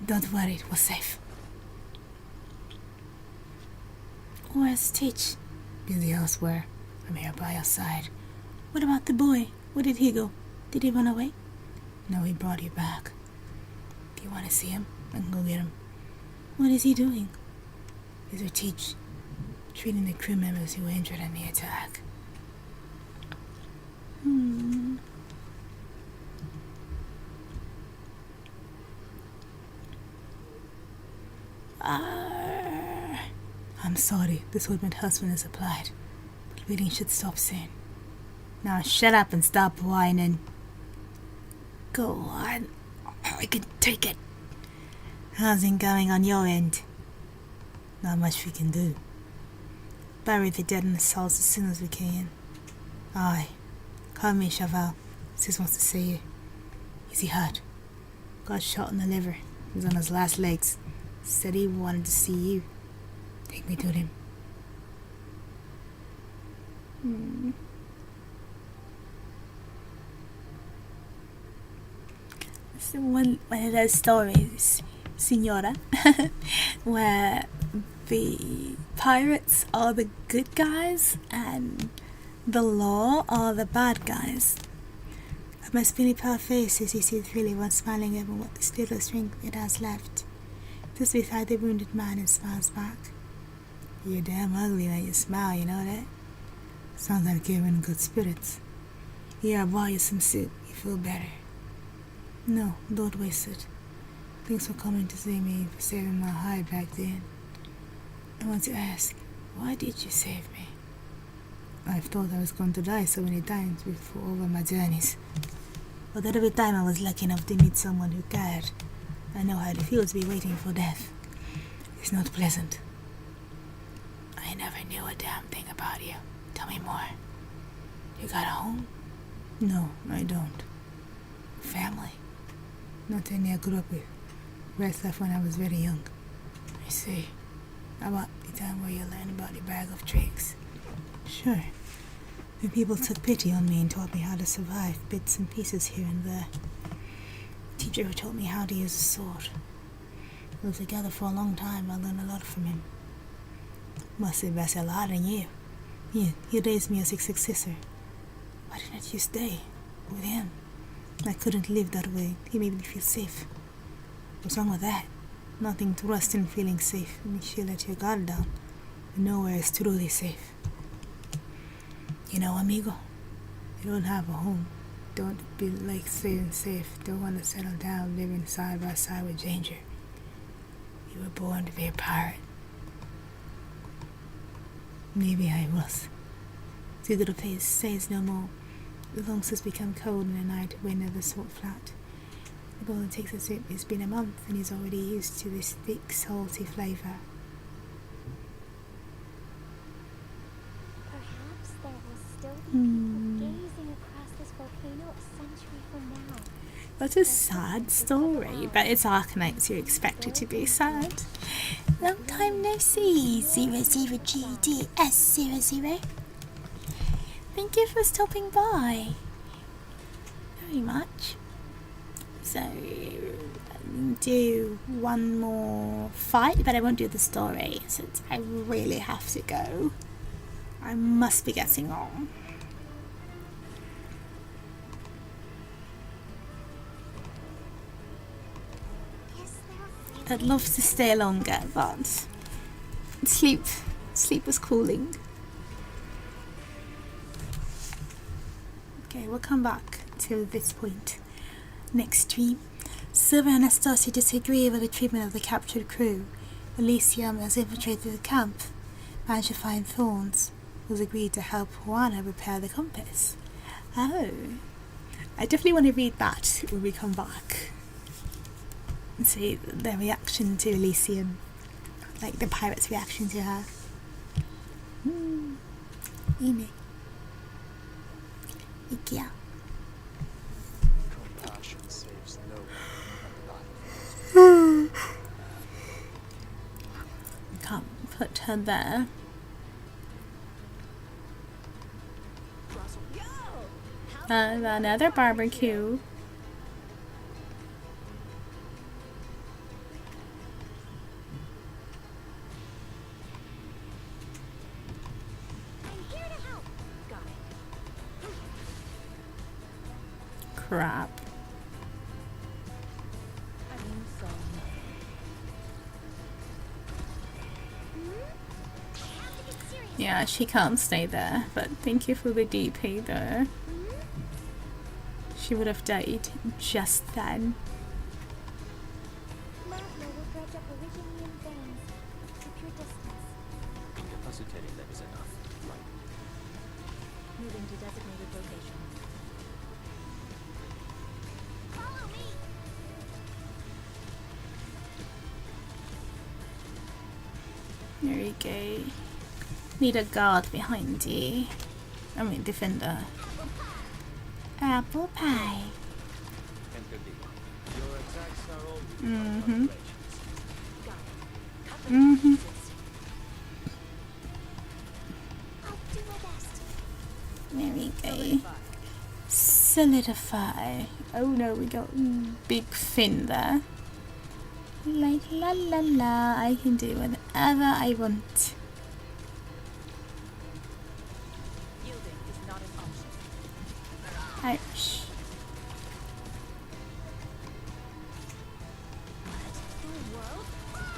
Don't worry, we're safe. Where's Teach? Busy elsewhere. I'm here by your side. What about the boy? Where did he go? Did he run away? No, he brought you back. Do you want to see him? I can go get him. What is he doing? He's with Teach. Treating the crew members who were injured in the attack. I'm sorry, this ointment husband is applied, but bleeding should stop soon. Now shut up and stop whining. Go on, I can take it. How's it going on your end? Not much we can do. Bury the dead in the souls as soon as we can. Aye. Call me Chavel. Sis wants to see you. Is he hurt? Got shot in the liver. He's on his last legs. Said he wanted to see you. Take me to him. It's one of those stories, Senora, where the pirates are the good guys and the law are the bad guys. My spinny pale face as he sees really one smiling over what little strength it has left. Just beside the wounded man and smiles back. You're damn ugly when you smile, you know that? Sounds like you're in good spirits. Yeah, I'll buy you some soup. You feel better. No, don't waste it. Thanks for coming to see me, for saving my hide back then. I want to ask, why did you save me? I've thought I was going to die so many times before over my journeys. But every time I was lucky enough to meet someone who cared. I know how it feels to be waiting for death. It's not pleasant. I never knew a damn thing about you. Tell me more. You got a home? No, I don't. Family? Not any I grew up with. Rest left when I was very young. I see. How about the time where you learned about the bag of tricks? Sure. The people took pity on me and taught me how to survive, bits and pieces here and there. The teacher who taught me how to use a sword. We were together for a long time. I learned a lot from him. Must invest a lot in you. Yeah, he raised me as his successor. Why didn't you stay with him? I couldn't live that way. He made me feel safe. What's wrong with that? Nothing to rest in feeling safe. It makes you let your guard down. And nowhere is truly safe. You know, amigo, you don't have a home. Don't be like staying safe. Don't want to settle down living side by side with danger. You were born to be a pirate. Maybe I was. See the face says no more. The lungs has become cold in the night, wind never sought flat. The bowler takes a sip. It's been a month and he's already used to this thick, salty flavour. Perhaps there will still be people gazing across this volcano a century from now. That's a sad story, but it's Arknights, you expect it to be sad. Long time no see, 00GDS00. Thank you for stopping by. Very much. So, I'll do one more fight, but I won't do the story since I really have to go. I must be getting on. I'd love to stay longer, but sleep was cooling. Okay, we'll come back to this point next stream. Silver and Anastasia disagree over the treatment of the captured crew. Elysium has infiltrated the camp, managed to find Thorns, who's agreed to help Juana repair the compass. Oh, I definitely want to read that when we come back. And see their reaction to Elysium, like the pirate's reaction to her. Ine. Ikia. Compassion saves no one. Can't put her there. Another barbecue. Crap. Yeah, she can't stay there, but thank you for the DP though. She would have died just then. Magma will dredge up originium veins. Keep your distance. Incapacitating them is enough, right? Moving to designated location. Follow me. There you go. Need a guard behind you. I mean, defender. Apple pie. Your attacks are all I'll do my best. There we go. Solidify. Oh no, we got big fin there. Like la la la, I can do whatever I want. Yielding is not an option. Ouch.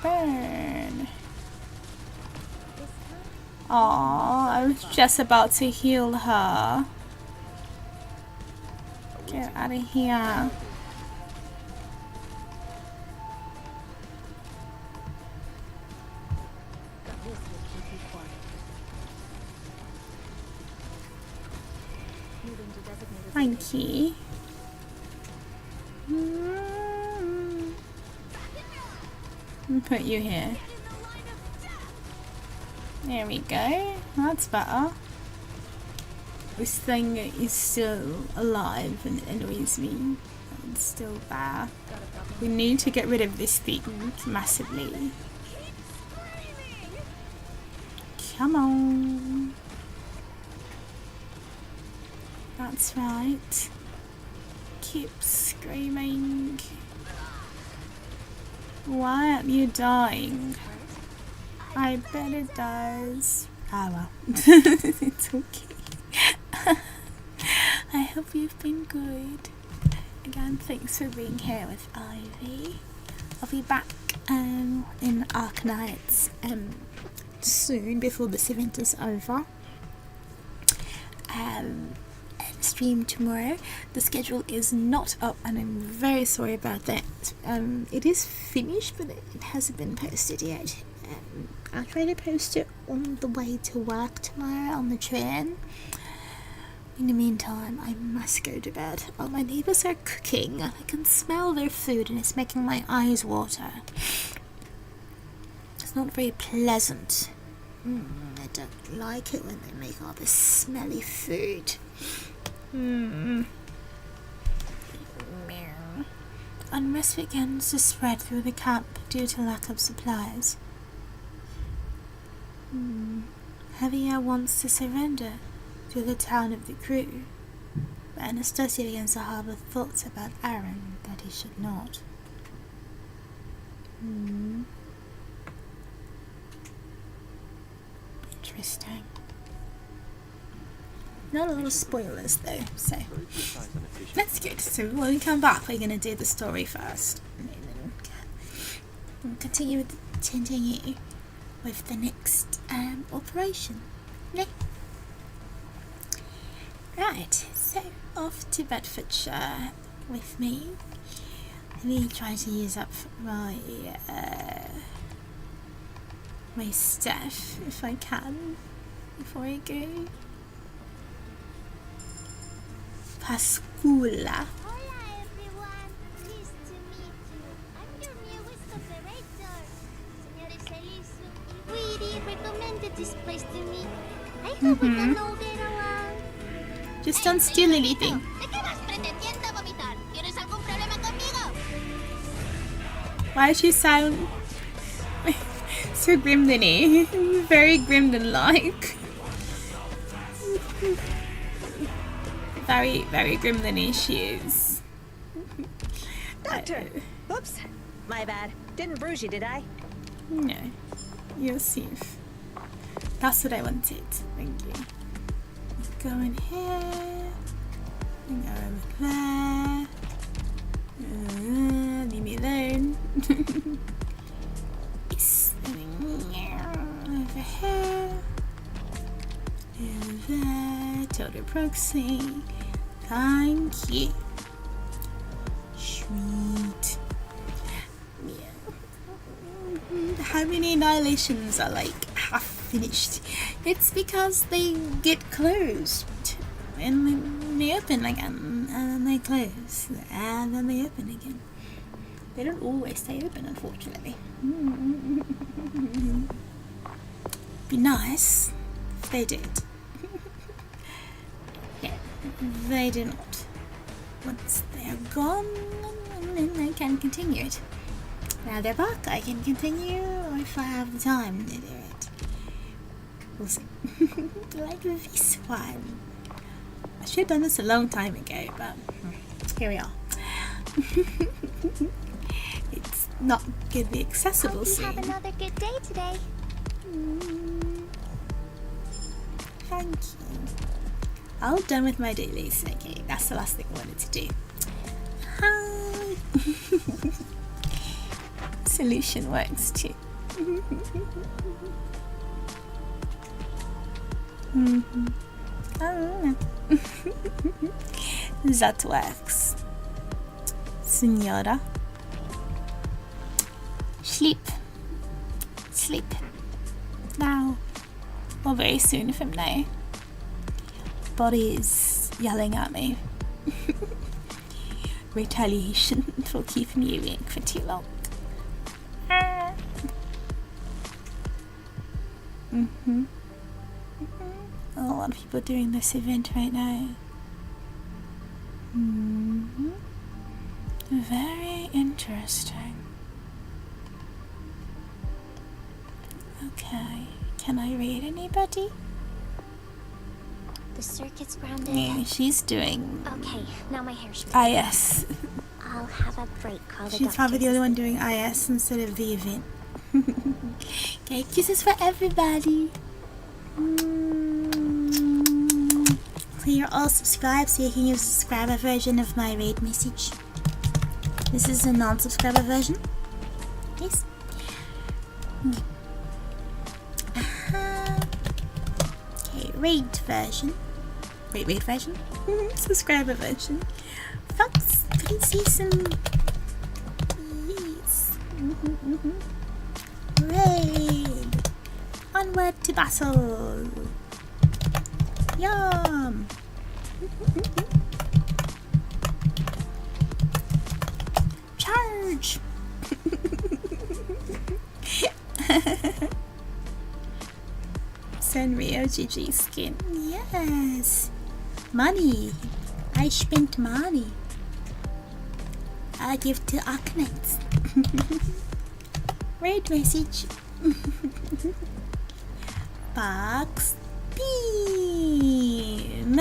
Burn. This time, Aw, I was just about to heal her. Get out of here. Thank you. Put you here. There we go. That's better. This thing is still alive and it annoys me. It's still there. We need to get rid of this thing massively. Come on. That's right. Keep screaming. Why aren't you dying? I bet it does. Ah well. It's okay. I hope you've been good. Again, thanks for being here with Aivee. I'll be back in Arknights soon before this event is over. And stream tomorrow. The schedule is not up and I'm very sorry about that. It is finished but it hasn't been posted yet. I'll try to post it on the way to work tomorrow on the train. In the meantime, I must go to bed. Well, my neighbours are cooking and I can smell their food and it's making my eyes water. It's not very pleasant. I don't like it when they make all this smelly food. Unrest begins to spread through the camp due to lack of supplies. Hewwo wants to surrender to the town of the crew, but Anastasia begins to harbour thoughts about Aaron that he should not. Interesting. Not a lot of spoilers though, so that's good. So when we come back, we're going to do the story first, and then we'll continue with the next operation. Yeah. Right, so off to Bedfordshire with me. Let me try to use up my my stuff if I can before I go. Pascula. Hola everyone, pleased to meet you. I'm your newest operator. Señores Elisu y Weedy recommended this place to me. I hope we can all get along. Just don't steal anything. ¿De qué vas pretendiendo vomitar? ¿Tienes algún problema conmigo? Why does she sound so Gremlin-y? Very Gremlin-like. Very, very Gremlin-y she is. Doctor! Oops. My bad. Didn't bruise you, did I? No. You're safe. That's what I wanted. Thank you. Go in here. And go over there. Leave me alone. Over here. Over there. Total proxy. Thank you. Sweet. Yeah. How many annihilations are like half finished? It's because they get closed and then they open again and then they close and then they open again. They don't always stay open, unfortunately. Be nice if they did. Yeah, they do not. Once they are gone, then I can continue it. Now they're back, I can continue if I have the time to do it. We'll see. Like this one. I should have done this a long time ago, but here we are. It's not going to be accessible soon. Hope you have another good day today. Thank you. All done with my dailies. Okay, that's the last thing I wanted to do. Hi. Solution works too. Oh. That works. Senora. Sleep. Sleep. Now. Or very soon from now. Body is yelling at me. Retaliation for keeping you awake for too long. A lot of people doing this event right now. Very interesting. Okay, can I read anybody? The circuit's grounded. Yeah, she's doing Okay, now my hair's IS. I'll have a break. Call the She's probably the doctors. only one doing IS instead of the event. Okay, kisses for everybody. So you're all subscribed, so you can use the subscriber version of my raid message. This is a non-subscriber version. Yes. Okay, raid version. Wait, raid version? Subscriber version. Fawkes, please see some... Yes. Raid. Onward to battle. Yum. Charge. Sanrio GG skin. Yes. Money. I spent money. I give to Arknights. Raid message. Box beam.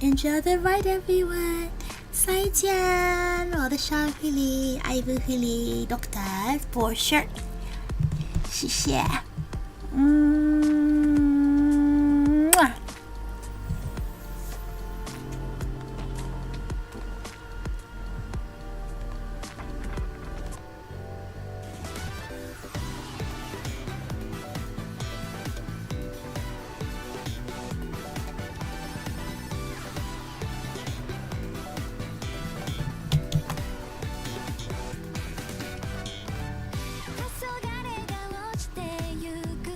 Enjoy the ride, everyone. 再见，我的小狐狸，爱不狐狸 Doctor for sure。谢谢。黄昏が落ちてゆく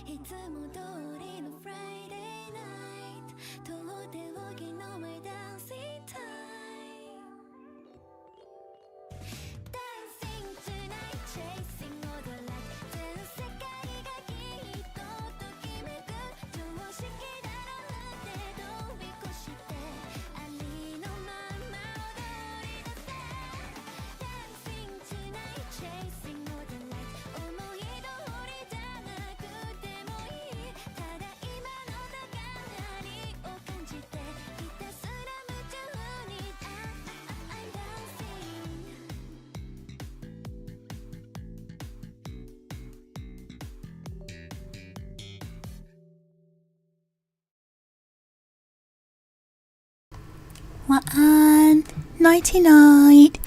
いつも通りの Friday night とっておきの My dancing time Dancing tonight chasing all the light 全世界がきっとときめく常識だろうって飛び越してありのまま踊り出せ Dancing tonight chasing all the light 思い通りじゃなくてもいいただ今の高鳴りを感じてひたすら夢中にI'm dancing Nighty night.